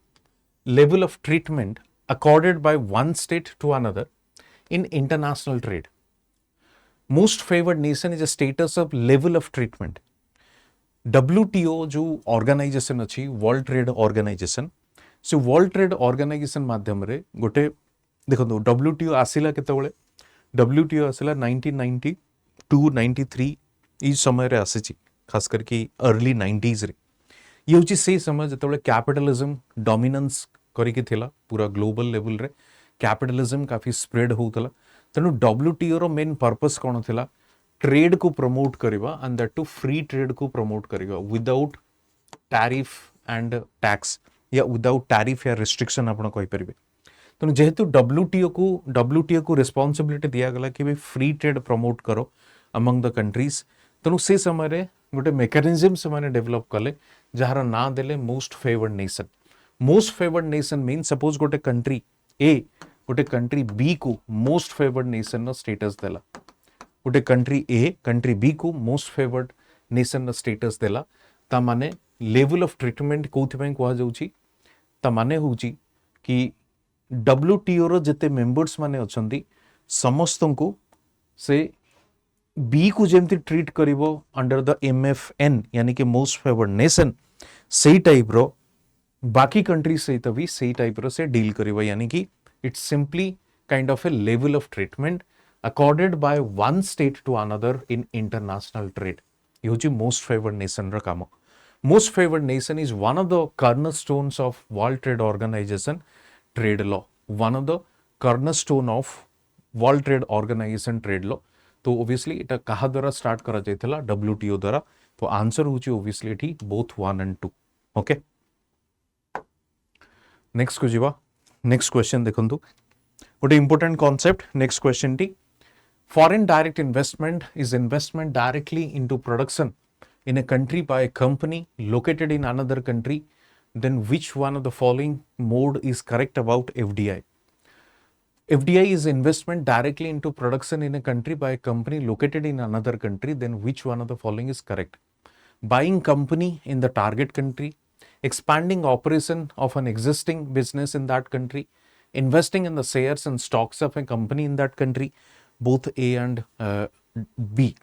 level of treatment accorded by one state to another in international trade. Most favored nation is a status of level of treatment. WTO जो organisation अच्छी world trade organisation से world trade organisation माध्यम रे गोटे देखो WTO आसिला केतेबेले WTO आसिला 1992-93 ई समय रे आसी खास करके अर्ली 90s रे. ये होची से समय जतबेले कैपिटलिज्म डोमिनेंस करिके थिला पूरा ग्लोबल लेवल रे कैपिटलिज्म काफी स्प्रेड होउतला. तेनु WTO रो मेन पर्पस कोन थिला ट्रेड को प्रमोट करवा and that to free trade को प्रमोट करवा विदाउट टैरिफ एंड टैक्स या विदाउट टैरिफ या रिस्ट्रिक्शन आपण कहि परिबे. तेणु जेहेतु WTO को रिस्पांसिबिलिटी दिया गला कि भाई फ्री ट्रेड प्रमोट करो अमंग द कंट्रीज. तेणु से समय रे गोटे मेकानिज्म से माने डेवलप कले जार ना देले most favoured nation. Most favoured nation mean suppose गोटे कंट्री ए गोटे कंट्री बी को मोस्ट फेवर्ड नेशन नो स्टेटस देला. गोटे कंट्री ए कंट्री बी को मोस्ट फेवर्ड नेशन नो स्टेटस देला ता माने लेवल ऑफ ट्रीटमेंट कोथि पय कोहा जाउची ता माने होउची कि WTO रो जते मेंबर्स माने अछंती समस्त को से बी को जेमती ट्रीट करिवो अंडर द MFN यानी कि मोस्ट फेवर्ड नेशन सेही टाइप रो बाकी कंट्री सहित भी सेही टाइप रो से डील करिवो यानी कि it's simply kind of A level of treatment accorded by one state to another in international trade. ये होची मोस्ट फेवर्ड नेशन रो काम. Most favoured nation is one of the cornerstones of World Trade Organization trade law. One of the cornerstone of world trade organization trade law. तो obviously एटा कहा द्वारा start करा जायथला WTO द्वारा. तो आंसर होची ओबियसली एठी बोथ 1 and 2. ओके नेक्स्ट को जीवा. नेक्स्ट क्वेश्चन देखंतु गोटे important concept. Next question T foreign direct investment is investment directly into production in a country by a company located in another country, then which one of the following mode is correct about FDI? FDI is investment directly into production in a country by a company located in another country, then which one of the following is correct? buying company in the target country, expanding operation of an existing business in that country, investing in the shares and stocks of a company in that country, both A and B.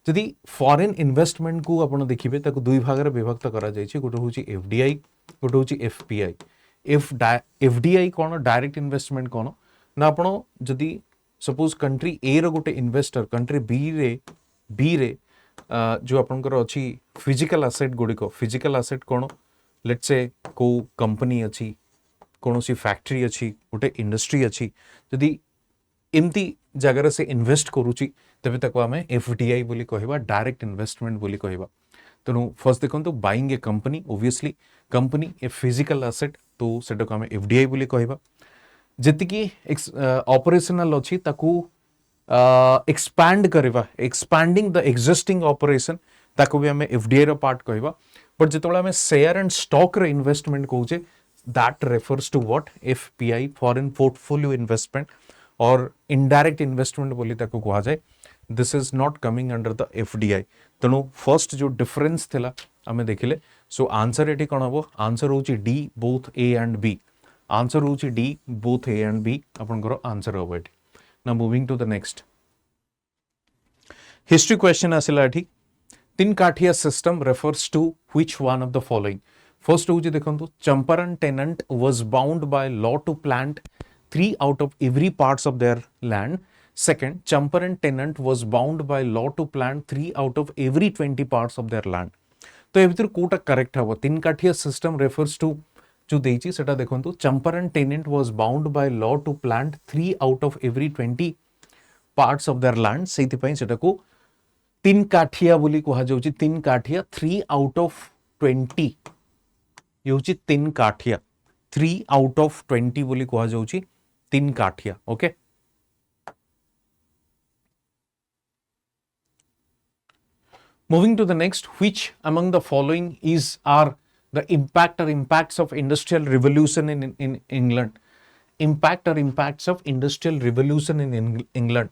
जदि foreign investment को आपण देखिबे ताको दुई भाग रे विभक्त करा जाय छै, गोटे होची एफडीआई, गोटे होची एफपीआई. एफडीआई कोन, डायरेक्ट इन्वेस्टमेंट कोन ना, आपण जदि सपोज कंट्री ए रो गोटे इन्वेस्टर कंट्री बी रे जो आपनकर अछि फिजिकल एसेट गुडिको, फिजिकल एसेट कोन, लेट्स से को कंपनी अछि, कोनोसी फैक्ट्री अछि, गोटे इंडस्ट्री अछि, जदि एमती जगह से इन्वेस्ट करूची तबे तक आमे एफडीआई बोली कहबा, डायरेक्ट इन्वेस्टमेंट बोली कहबा. तेणु फर्स्ट देखो buying A company, obviously company a physical asset, तो सेटा को आमे एफडीआई बोली कहबा. जेतिकी ऑपरेशनल अछि ताकू एक्सपैंड करबा, एक्सपैंडिंग द एक्जिस्टिंग ऑपरेशन, ताकू भी आमे एफडीआई रो पार्ट कहबा. बट जेतोला आमे शेयर एंड स्टॉक रे इन्वेस्टमेंट कहूचे, that refers to what, FDI, foreign portfolio investment, और इनडायरेक्ट इन्वेस्टमेंट बोली ताको कहा जाए. This is not coming under the FDI. तेणु फर्स्ट जो डिफरेंस थिला आमे देखिले. सो आंसर एटी कोन हबो, आंसर होची D, both A and B. Answer होची D, both A and B आपनकर आंसर हबो एटी. Now moving to the next history question आसिला एटी. Tinkathia system refers to which one of the following. First होची देखंतु, Champaran tenant was bound by law to plant 3 out of every parts of their land. Second, Champaran tenant was bound by law to plant 3 out of every 20 parts of their land. तो ए भितर Kota correct हबो. तीन काठिया system refers to जो देइची सेटा देखंतु, Champaran tenant was bound by law to plant 3 out of every 20 parts of their land. सेति पई सेटा को तीन काठिया बोली कहा जाउची. तीन काठिया 3 out of 20 योची तीन काठिया 3 out of 20 बोली कहा जाउची tinkathia. Okay, moving to the next, which among the following is are the impact or impacts of industrial revolution in England. Impact or impacts of industrial revolution in England.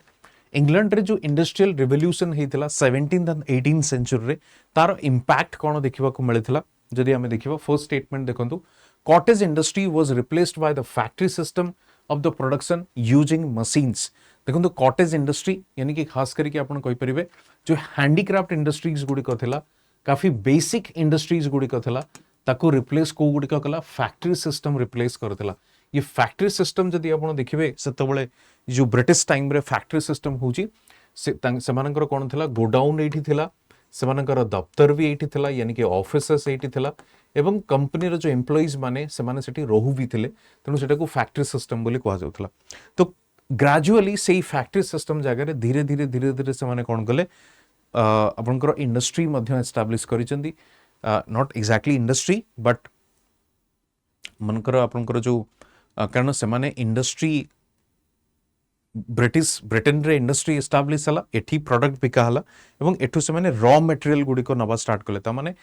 England रे जो industrial revolution हेतिला 17th and 18th century रे, तार impact कोन देखिबा को मिलिथिला. जदि हमें देखिबा फर्स्ट स्टेटमेंट देखंतु, cottage industry was replaced by the factory system of the production using machines. देखो तो कॉटेज इंडस्ट्री यानी कि खास करके आपण कहि परिबे जो हैंडीक्राफ्ट इंडस्ट्रीज गुडी कथिला, काफी बेसिक इंडस्ट्रीज गुडी कथिला, ताको रिप्लेस को गुडी कला फैक्ट्री सिस्टम रिप्लेस करथिला. ये फैक्ट्री सिस्टम जदि आपण देखिबे सेतबळे जो ब्रिटिश टाइम रे फैक्ट्री सिस्टम होची, से मानकर कोन थिला, गोडाउन एठी थिला, से मानकर दफ्तर भी एठी थिला, यानी कि ऑफिसेस एठी थिला, एवं कंपनी रो जो एम्प्लॉइज माने से माने सेठी रहू भी थिले. तेणु सेटा को फैक्ट्री सिस्टम बोली कहा जाउथला. तो ग्रेजुअली से फैक्ट्री सिस्टम जगह रे धीरे धीरे धीरे धीरे से माने कोन गले आपनकर इंडस्ट्री मध्य एस्टैब्लिश करिसेंदी. नॉट एक्जेक्टली इंडस्ट्री बट मनकर आपनकर जो कारण से माने इंडस्ट्री ब्रिटेन रे इंडस्ट्री एस्टैब्लिश हला, एठी प्रोडक्ट बिका हला, एवं एठु से माने रॉ मटेरियल गुडी को नबा स्टार्ट कले. ता माने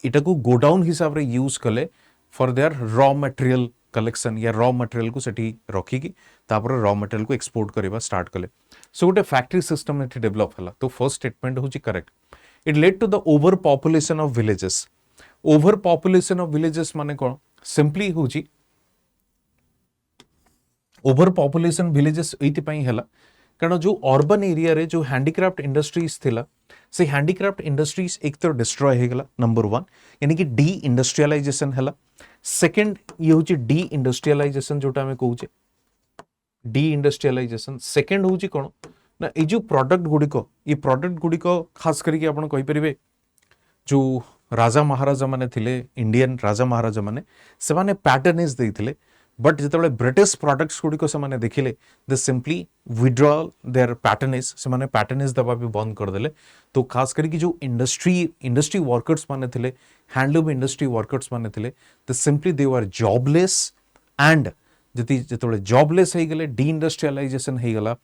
इटा को गोडाउन हिसाब रे यूज कले for their raw material collection, या रॉ मटेरियल को सेठी रखी की तापर रॉ मटेरियल को एक्सपोर्ट करबा स्टार्ट कले. सो गोटे फैक्ट्री सिस्टम एठी डेवलप हला. तो फर्स्ट स्टेटमेंट होची correct. It led to the overpopulation of villages. Overpopulation of villages माने कोन, सिंपली होची ओवर पॉपुलेशन विलेजेस एति पई हला कारण जो अर्बन एरिया रे जो हैंडीक्राफ्ट इंडस्ट्रीज थिला, से हैंडीक्राफ्ट इंडस्ट्रीज एक तो डिस्ट्रॉय हो गला, नंबर 1, यानी कि डी इंडस्ट्रियलाइजेशन हला. सेकंड ये होची डी इंडस्ट्रियलाइजेशन जोटा हमें कहूचे डी इंडस्ट्रियलाइजेशन. सेकंड होची कोन ना, ए जो प्रोडक्ट गुडिको, ये प्रोडक्ट गुडिको खास करके आपण कहि परिबे जो राजा महाराजा माने थिले, इंडियन राजा महाराजा माने से माने पैटर्नेज देथिले. बट जिते ब्रिटिश प्रोडक्ट्स गुड़िक से देखिले they simply withdrawal their patronage, से माने पैटर्नेज दबा भी बंद करदेले. तो खास करके जो इंडस्ट्री वर्कर्स माने थिले, हैंडलूम इंडस्ट्री वर्कर्स माने थिले, दे simply they were jobless. And जिते जॉबलेस हो गले, डी इंडस्ट्रियलाइजेशन हो गला,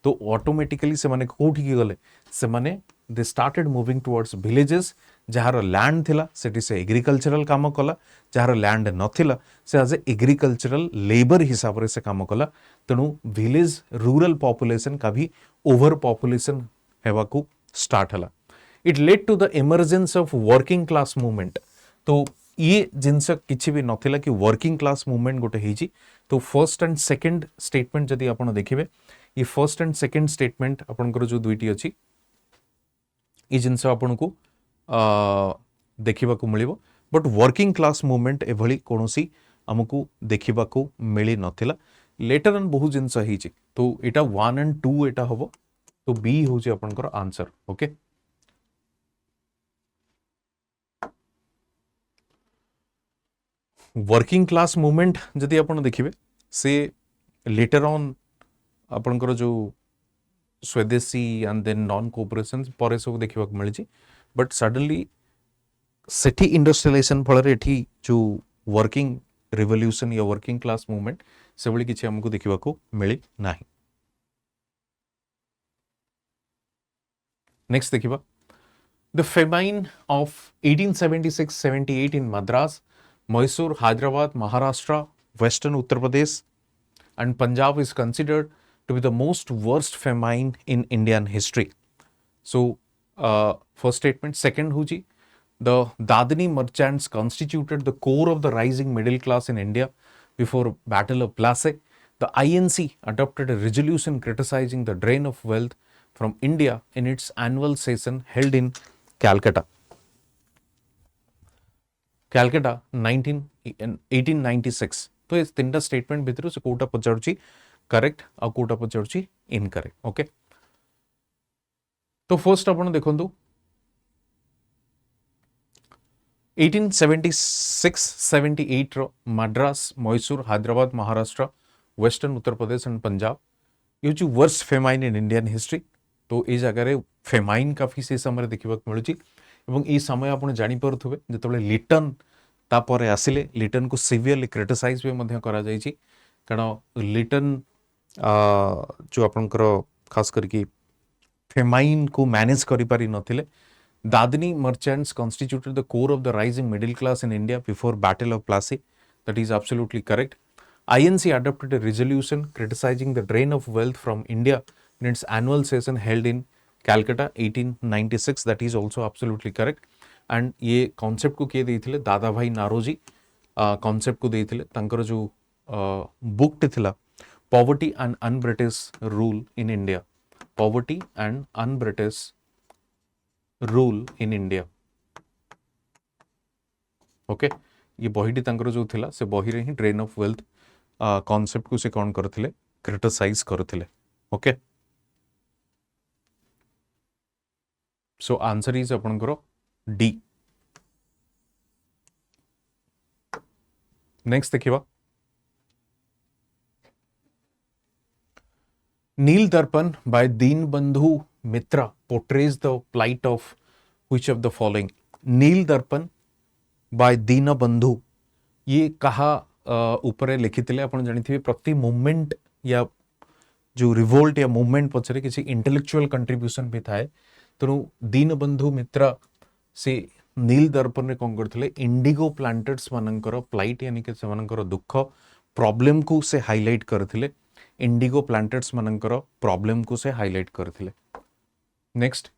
तो ऑटोमेटिकली से माने कोठी की गले, से माने they started moving towards villages. Jar land थिला सेठी से एग्रीकल्चरल काम कला, जार लैंड नथिला से एज एग्रीकल्चरल लेबर हिसाब से काम कला. तेणु विलेज रूरल पॉपुलेशन का भी ओवर पॉपुलेशन हेवा को स्टार्ट हला. It led to the emergence of working class movement. तो ये जिनस किसी भी नथिला कि वर्किंग क्लास मूवमेंट गोटे ହେଇଛି। तो फर्स्ट एंड सेकंड स्टेटमेंट जदि आपण देखिबे ये फर्स्ट एंड सेकंड स्टेटमेंट आपनकर जो दुईटी अछि ये जिनस आपनको देखा मिलिबो। बट वर्किंग क्लास मूवमेंट एभली कोनोसी हमको देखा मिली नथिला। लेटर ऑन बहुत जिनस ହେଇଛି। तो एटा 1 एंड 2 एटा हबो। तो बी होची आपनकर answer. Okay, working class movement जदि आपण देखिबे से लेटर ऑन आपनकर जो स्वदेशी एंड देन नॉन कोऑपरेशन पर सब देखा मिली। बट सडनली सेठी इंडस्ट्रियलाइजेशन फल एठी जो वर्किंग रिवोल्यूशन या वर्किंग क्लास मूवमेंट से भली किछि हमको देखा मिली नाही। नेक्स्ट देखिबा the famine of 1876-78 in Madras, Mysore, Hyderabad, Maharashtra, western Uttar Pradesh and Punjab is considered to be the most worst famine in Indian history. So, first statement. Second, huji, the Dadani merchants constituted the core of the rising middle class in India before Battle of Plassey. The INC adopted a resolution criticizing the drain of wealth from India in its annual session held in Calcutta. Calcutta 1896. तो ये तीनटा statement भितर से कोटा पचारुची correct आ कोटा पचारुची इनकरेक्ट। ओके, तो फर्स्ट आपण देखंतु 1876-78 रो मद्रास, मैसूर, हैदराबाद, महाराष्ट्र, वेस्टर्न उत्तर प्रदेश एंड पंजाब ये हूँ worst famine in Indian history. तो ये जगह फेमाइन काफी से समय देखा मिलूँ। ये समय आप जापे जो लिटन तापर आसिले लिटन को सिवियरली क्रिटिसाइज भी मध्य करा जायछि। कारण लिटन जो आपनकर खास करके फेमाइन को मैनेज करि पारि नथिले। Dadni merchants constituted the core of the rising middle class in India before battle of Plassey. That is absolutely correct. INC adopted a resolution criticizing the drain of wealth from India in its annual session held in Calcutta 1896. That is also absolutely correct. And ये concept को किए देइथिले दादा भाई Naoroji concept को देइथिले। तांकर जो book थिला poverty and un British rule in India, poverty and un British rule in India. Okay, ये बहीटी तांकर जो थिला से बही रे ही ड्रेन ऑफ वेल्थ कॉन्सेप्ट को से कौन करथिले क्रिटिसाइज करथिले। ओके, सो आंसर इज आपनकर डी। नेक्स्ट देखिबा Nil Darpan by Dinabandhu Mitra portrays the plight of which of the following. Nil Darpan by Deenbandhu ये कहा ऊपर लिखिथिले आपण जानिथिबे। प्रति मूवमेंट या जो रिवोल्ट या मूवमेंट पछरे किसी इंटेलेक्चुअल कंट्रीब्यूशन भी थाए। तेणु दीनबंधु मित्रा से नील दर्पण ने कौन करथिले इंडिगो प्लांटर्स मानकर प्लाइट यानी कि सेमानकर दुख प्रॉब्लम को से हाईलाइट करथिले। इंडिगो प्लांटर्स मानकर प्रॉब्लम को से हाईलाइट करथिले। Next,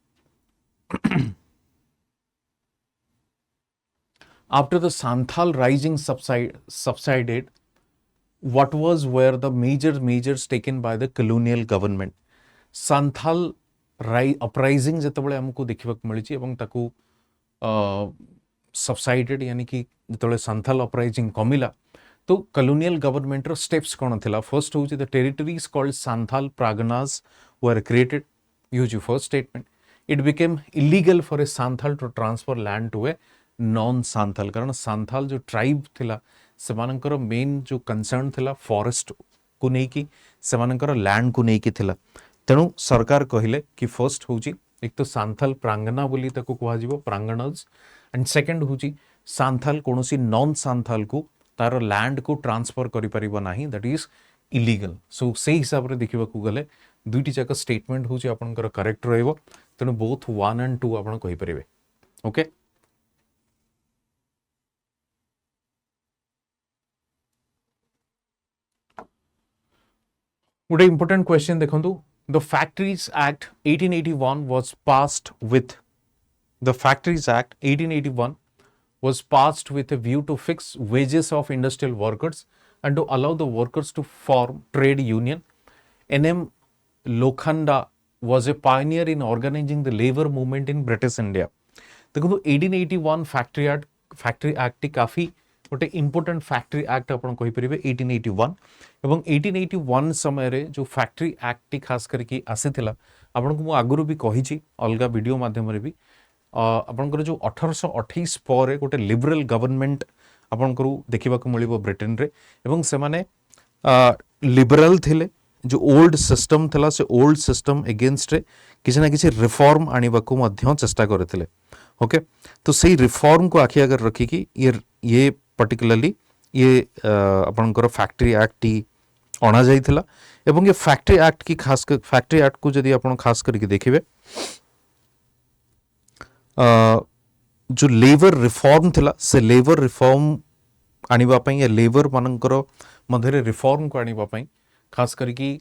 after the Santhal rising subsided, what were the measures taken by the colonial government? Santhal uprising जतबळे हमको देखिबा मिलिछि एवं ताकू सबसाइडेड यानी कि जो सांथाल अपराइजिंग कमिला तो कॉलोनियल गवर्नमेंट रो स्टेप्स कौन थिला। फर्स्ट होची the territories called Santhal Parganas were created. Use first statement it became illegal for a Santhal to transfer land to a non Santhal. कारण सांथाल जो ट्राइब थिला सेमानकर मेन जो कंसर्न थिला फॉरेस्ट को नेकी सेमानकर लैंड को नेकी थिला। तेणु सरकार कहिले कि फर्स्ट होची एक तो सांथाल प्रांगना बोली ताको कुहाजिबो प्रांगणज एंड सेकंड होची सांथाल कोनोसी नॉन सांथाल को तार लैंड को ट्रांसफर करि परिबो नाही। That is illegal. सो से हिसाब रे देखिबा को गले दुईटी जाक स्टेटमेंट होची आपनकर करेक्ट रहइबो। तेणु बोथ 1 एंड 2 आपण कहि परिबे। ओके, गोटे इंपोर्टेंट क्वेश्चन देखंतु। The Factories Act 1881 was passed with The Factories Act 1881 was passed with a view to fix wages of industrial workers and to allow the workers to form trade union. N.M. Lokhanda was a pioneer in organizing the labor movement in British India. देखो 1881 factory act काफी गोटे important factory act आपण कहि परिबे 1881 एवं 1881 समय रे जो फैक्ट्री एक्ट खास करके आसीथिला आपण को मु आगुरु भी कहि छी अलगा वीडियो माध्यम रे भी आपनकर जो 1828 पर गोटे लिबरल गवर्नमेंट आपनकर देखिबा को मिलिबो ब्रिटेन रे एवं से माने लिबरल थिले जो ओल्ड सिस्टम थिला से ओल्ड सिस्टम अगेंस्ट रे किसी ना किसी रिफॉर्म आनिबा को मध्य चेष्टा करथिले ओके तो सही रिफॉर्म को आखि अगर रखी कि ये पर्टिकुलरली ये आपनकर फैक्ट्री एक्ट अणा जाइथिला एवं ये फैक्ट्री एक्ट की खास फैक्ट्री एक्ट को जदि आपण खास करके देखिबे जो लेबर रिफॉर्म थिला से लेबर रिफॉर्म आनिबा पई या लेबर मानकर मधरे रिफॉर्म को आनिबा पई खास करके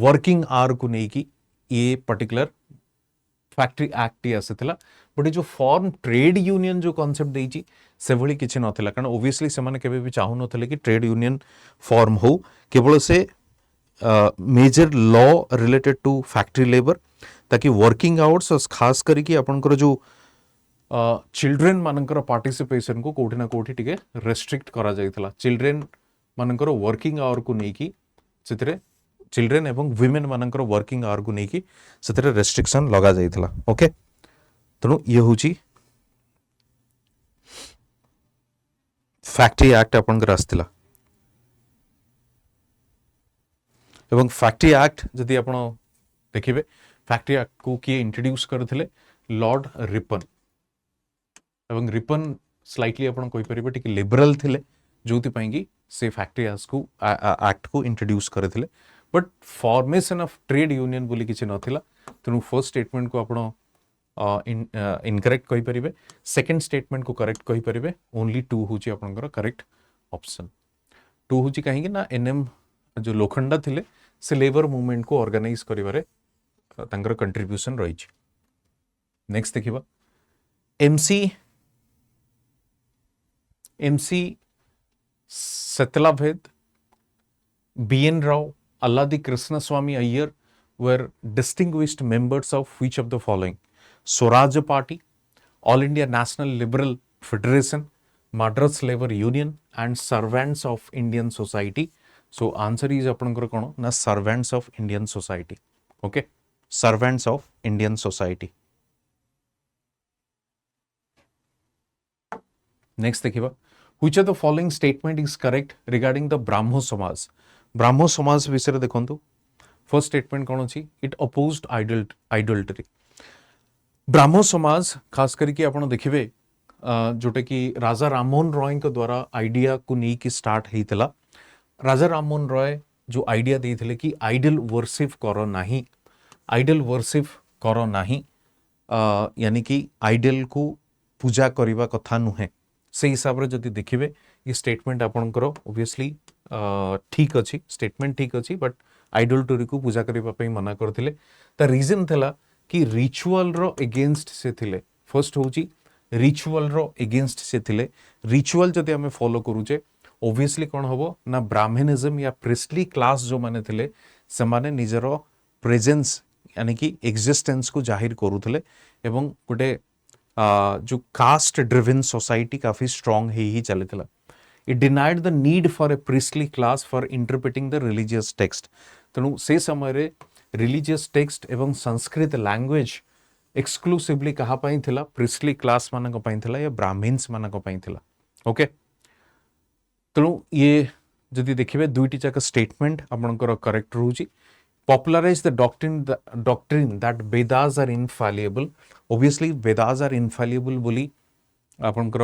वर्किंग आवर को नहीं कि ये पर्टिकुलर फैक्ट्री एक्ट आसाला बट जो फॉर्म ट्रेड यूनियन जो कॉन्सेप्ट देइची से भली किछि नथिला कारण ओबियसली से माने केबे भी चाहु नथिले कि ट्रेड यूनियन फॉर्म हो केवल से major law related to factory labour ताकि वर्किंग आवर्स और खास करके आपनकर जो चिल्ड्रेन मानकर पार्टिसिपेशन को कोठी ना कोठी टिके रेस्ट्रिक्ट करा जाइतला चिल्ड्रेन मानकर वर्किंग आवर को नहीं कि सेतरे चिल्ड्रेन एवं विमेन मानकर वर्किंग आवर को नहीं कि सेतरे रेस्ट्रिक्शन लगा जाइतला ओके तणु ये होची फैक्ट्री एक्ट आपनकर आस्तिला एवं फैक्ट्री एक्ट जदि आपण देखिबे फैक्ट्री एक्ट को किए इंट्रोड्यूस करथिले लॉर्ड रिपन एवं रिपन स्लाइटली आपण कहि परिबे टिक लिबरल थिले जोति पाएंगी से फैक्ट्री एक्ट को इंट्रोड्यूस करथिले but formation of trade union बोली किछि नथिला तनु फर्स्ट स्टेटमेंट को आपण इनकरेक्ट कहि परिबे सेकंड स्टेटमेंट को करेक्ट कहि परिबे ओनली 2 होची आपनकर करेक्ट ऑप्शन 2 होची काहेकि ना एनएम जो लोखंडा थिले से लेबर मूवमेंट को ऑर्गेनाइज करिवारे तांकर कंट्रीब्यूशन रही छी नेक्स्ट देखिबा MC Setalvad BN Rao Alladi Krishnaswamy Iyer were distinguished members of which of the following? Swaraj Party, All India National Liberal Federation, Madras Labour Union and Servants of Indian Society. So answer is apnankar kono na Servants of Indian Society. Okay, Servants of Indian Society. Next देखिबा which of the following statement is correct regarding the Brahmo Samaj? Brahmo समाज विषय देखो first statement कौन अच्छी it opposed आइडोल्टरी Brahmo समाज खास करके आप देखिए जोटा कि राजा राममोहन रॉय के द्वारा आइडिया को नहीं कि स्टार्ट होता राजा राममोहन रॉय जो आइडिया देते कि आइडल वर्शिप कर नहीं आइडल वर्शिप कर नहीं यानी कि आइडल को पूजा करने कथा नुहे से हिसाब से जब देखिए ये स्टेटमेंट आपंकर ओबियसली ठीक अच्छी स्टेटमेंट ठीक अच्छी बट आइडोल्टरी को पूजा करने मना करते ता रीजन थिला कि रिचुअल रो एगेंस्ट से थिले फर्स्ट होची रिचुअल रो एगेंस्ट से थिले रिचुअल जदि हमें फॉलो करूचे ओबियसली कौन हबो ना ब्राह्मणिज्म या प्रिस्टली क्लास जो माने थिले से माने निजर प्रेजेंस यानी कि एग्जिस्टेंस को जाहिर करूथले एवं गोटे जो कास्ट ड्रिवन सोसाइटी काफी स्ट्रांग ही चलता It denied the need for a priestly class for interpreting the religious text. तेणु से समय रे religious text एवं संस्कृत language exclusively कहा पाई थिला priestly class मानन को पाई थिला या ब्राह्मण्स मानन को पाई थिला ओके तेणु ये जदि देखिबे दुईटी जाक स्टेटमेंट आपनकर correct रहउची popularize the doctrine that Vedas are infallible. Obviously Vedas are infallible बोली आपनकर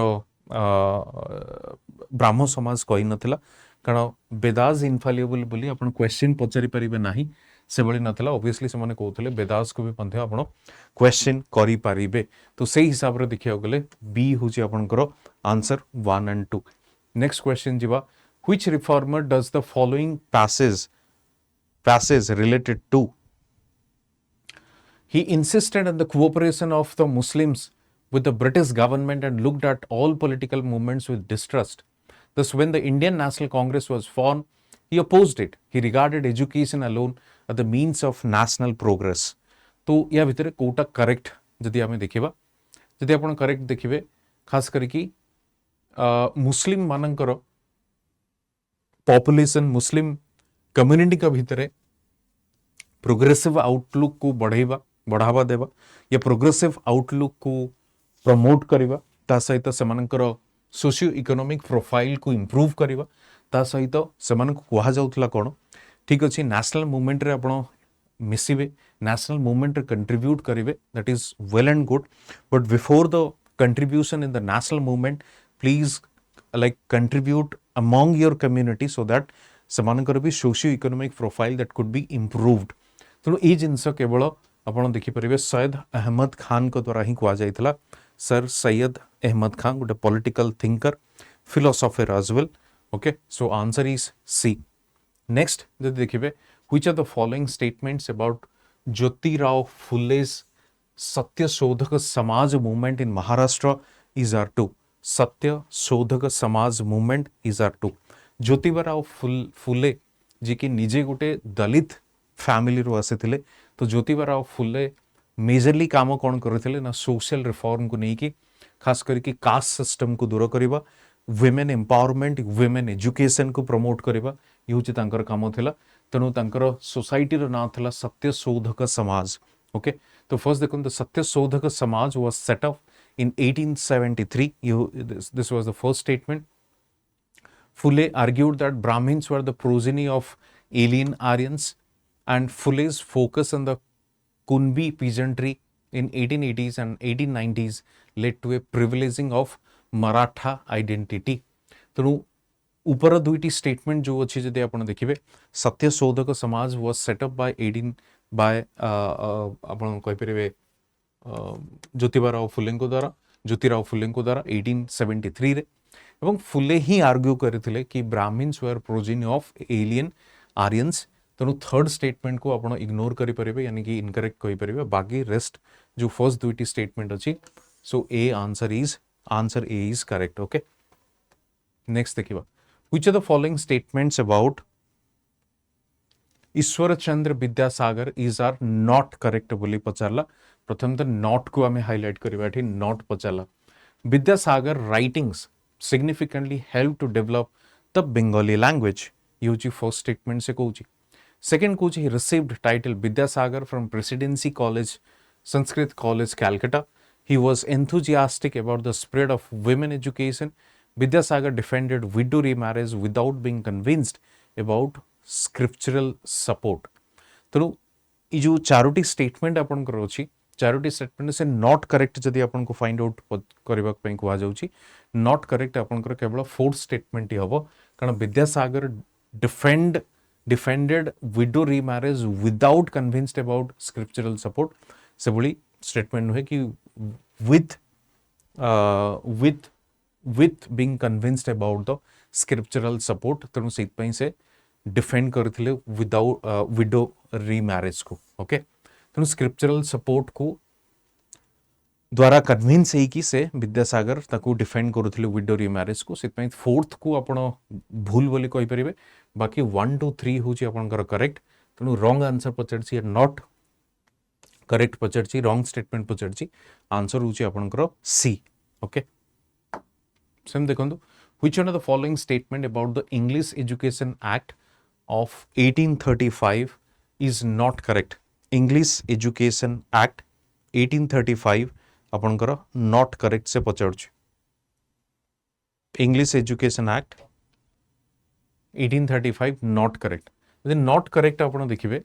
ब्राह्मो समाज कही नथिला कारण वेदास इनफालिएबल बोली आपण क्वेश्चन पचारि परिबे नाही से भली नथिला ऑब्वियसली से माने कहउतले वेदास को भी पंथे आपण क्वेश्चन करि परिबे तो सेही हिसाब रे देखिया गले बी होची आपनकर आंसर 1 and 2 नेक्स्ट क्वेश्चन जिबा which reformer does the following passes related to He insisted on the cooperation of the Muslims with the British government and looked at all political movements with distrust. Thus, when the Indian National Congress was formed, he opposed it. He regarded education alone as the means of national progress. तो या भितर Kota correct जदि आमे देखिबा जदि आपण correct देखिबे खास करिकी मुस्लिम मानकर पॉपुलेशन मुस्लिम कम्युनिटी का भितर प्रोग्रेसिव आउटलुक को बढ़ावा देवा या प्रोग्रेसिव आउटलुक को प्रमोट करवा ता सहित सेमानकर सोशियो इकोनॉमिक प्रोफाइल को इम्प्रूव करवा ता सहित सेमान को कहा जाउतला कोन ठीक अछि नेशनल मूवमेंट रे आपण मिसिबे नेशनल मूवमेंट रे कंट्रीब्यूट करिवे that is well and good but before the contribution in the national movement please like contribute among your community so that semanଙ୍କର भी socio economic profile that could be improved तेणु ये जिनस केवल आपण देखिपारे सैयद अहमद खान को द्वारा ही कहा जाइतला सर सैयद अहमद खान गोटे political thinker philosopher as well okay so answer is C next जब देखिए which are the following statements about Jyotirao Phule's Satya Shodhak Samaj movement in Maharashtra is are true Satya Shodhak Samaj movement is are true Jyotiba Phule ji की निजे गोटे दलित फैमिली रो आसीथिले तो ज्योतिबा राव फुले मेजरली काम कौन करथिले ना सोशल रिफॉर्म को नहीं कि खास करके कास्ट सिस्टम को दूर करवा वुमेन एम्पावरमेंट वुमेन एजुकेशन को प्रमोट करवा ये हूँ तांकर काम थिला तेणु तांकर सोसाइटी रो ना थिला सत्य शोधक समाज ओके तो फर्स्ट देखो सत्य शोधक समाज was set up in 1873 this was the first statement. Phule argued that Brahmins were the progeny of alien Aryans and Phule's focus on the Kunbi peasantry in 1880s and 1890s led to a privileging of Maratha identity. तेणु ऊपर दुईटी statement जो अच्छी जदि आपण देखिबे सत्य शोधक समाज was set up by आपण कहि परिबे ज्योतिबा फुले द्वारा ज्योतिराव फुले द्वारा 1873 रे एवं फुले ही आर्ग्यू करथिले कि Brahmins were progeny of alien Aryans तेणु थर्ड स्टेटमेंट को आपण इग्नोर करि परिबे यानी कि इनकरेक्ट कहि परिबे बाकी रेस्ट जो फर्स्ट दुईटी स्टेटमेंट अछि so A answer A is correct okay next देखिबा which are the following statements about Ishwar Chandra Vidyasagar is are not correct बोली पचारला प्रथम तो नॉट को आम हाइलाइट करवा नॉट पचारा Vidyasagar writings significantly help to develop the Bengali language ये फर्स्ट स्टेटमेंट से कहूँ सेकेंड कहूँ he received title Vidyasagar from Presidency College Sanskrit College Calcutta he was enthusiastic about the spread of women education Vidyasagar defended window remarriage without being convinced about scriptural support तेणु ये जो Charoti statement आपनकर अछि Charoti statement से नॉट करेक्ट जदि आपन को फाइंड आउट करबा पई कहा जाउछि नॉट करेक्ट आपनकर केवल फोर्थ स्टेटमेंट ही हबो कारण Vidyasagar defended window remarriage without convinced about scriptural support से बड़ी स्टेटमेंट है कि with being convinced about the scriptural support तेणु से डिफेंड करथिले विदाउट विडो रीमैरेज को ओके तेणु स्क्रिप्चरल सपोर्ट को द्वारा कन्विंस होइकी से विद्यासागर ताकू डिफेंड करुथिले विडो रीमैरेज को सित फोर्थ को आपण भूल बोली कहि परिबे बाकी 1 2 3 होची आपनकर करेक्ट तेणु रॉन्ग आंसर पचरची नॉट करेक्ट पचरची रॉन्ग स्टेटमेंट पचरची आंसर होची आपनकर सी ओके सेम देखंतु which one of the following statement about the English education act of 1835 is not correct. English Education Act 1835 आपनकर not correct से पचारुछ English Education Act 1835 not correct. यदि not correct आपण देखिबे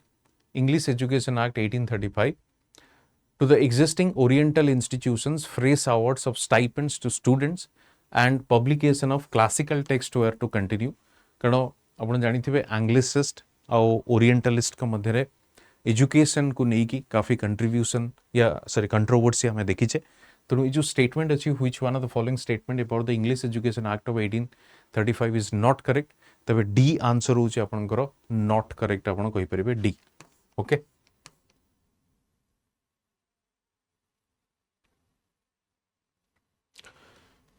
English Education Act 1835 to the existing Oriental institutions phrase awards of stipends to students and publication of classical text were to continue कारण आपण जानी थे Anglicist और orientalist का मध्य education को नहीं की काफी कंट्रीब्यूशन या सॉरी कंट्रोवर्सी हमें देखी छे तो ये जो स्टेटमेंट अच्छी which one of the following statement about the English education act of 1835 is not correct तबे डी आंसर होची आपनकर नॉट करेक्ट आपण कहि परिबे डी ओके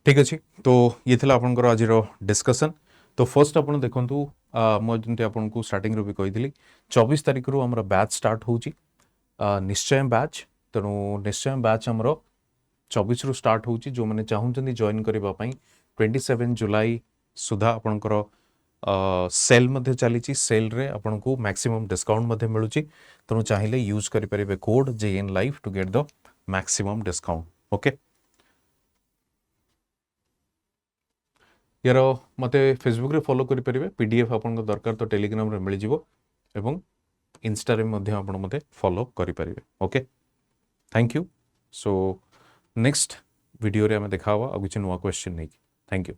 ठीक अच्छे तो ये थिला आपनकर आज डिस्कशन तो फर्स्ट आपन देखंतु मैं जंती आपन को स्टार्टिंग रो भी कही 24 तारिख रो हमर बैच स्टार्ट होची निश्चय बैच तेणु निश्चय बैच हमर 24 रु स्टार्ट होची जो माने चाहूचंदी जॉइन करबा पई 27 जुलाई सुधा आपनकर सेल मध्ये चली सेल रे आपन को मैक्सिमम डिस्काउंट मध्ये मिलुची तेणु चाहिले यूज करि परिबे code JN live to get the maximum discount okay यार मते फेसबुक रे फॉलो करि परिबे पीडीएफ आपन को दरकार तो टेलीग्राम रे मिल जिवो एवं इंस्टा रे मध्ये आपन मते फॉलो करि परिबे okay thank you so next video रे हमें देखावा आ किछ नुवा क्वेश्चन नै थैंक यू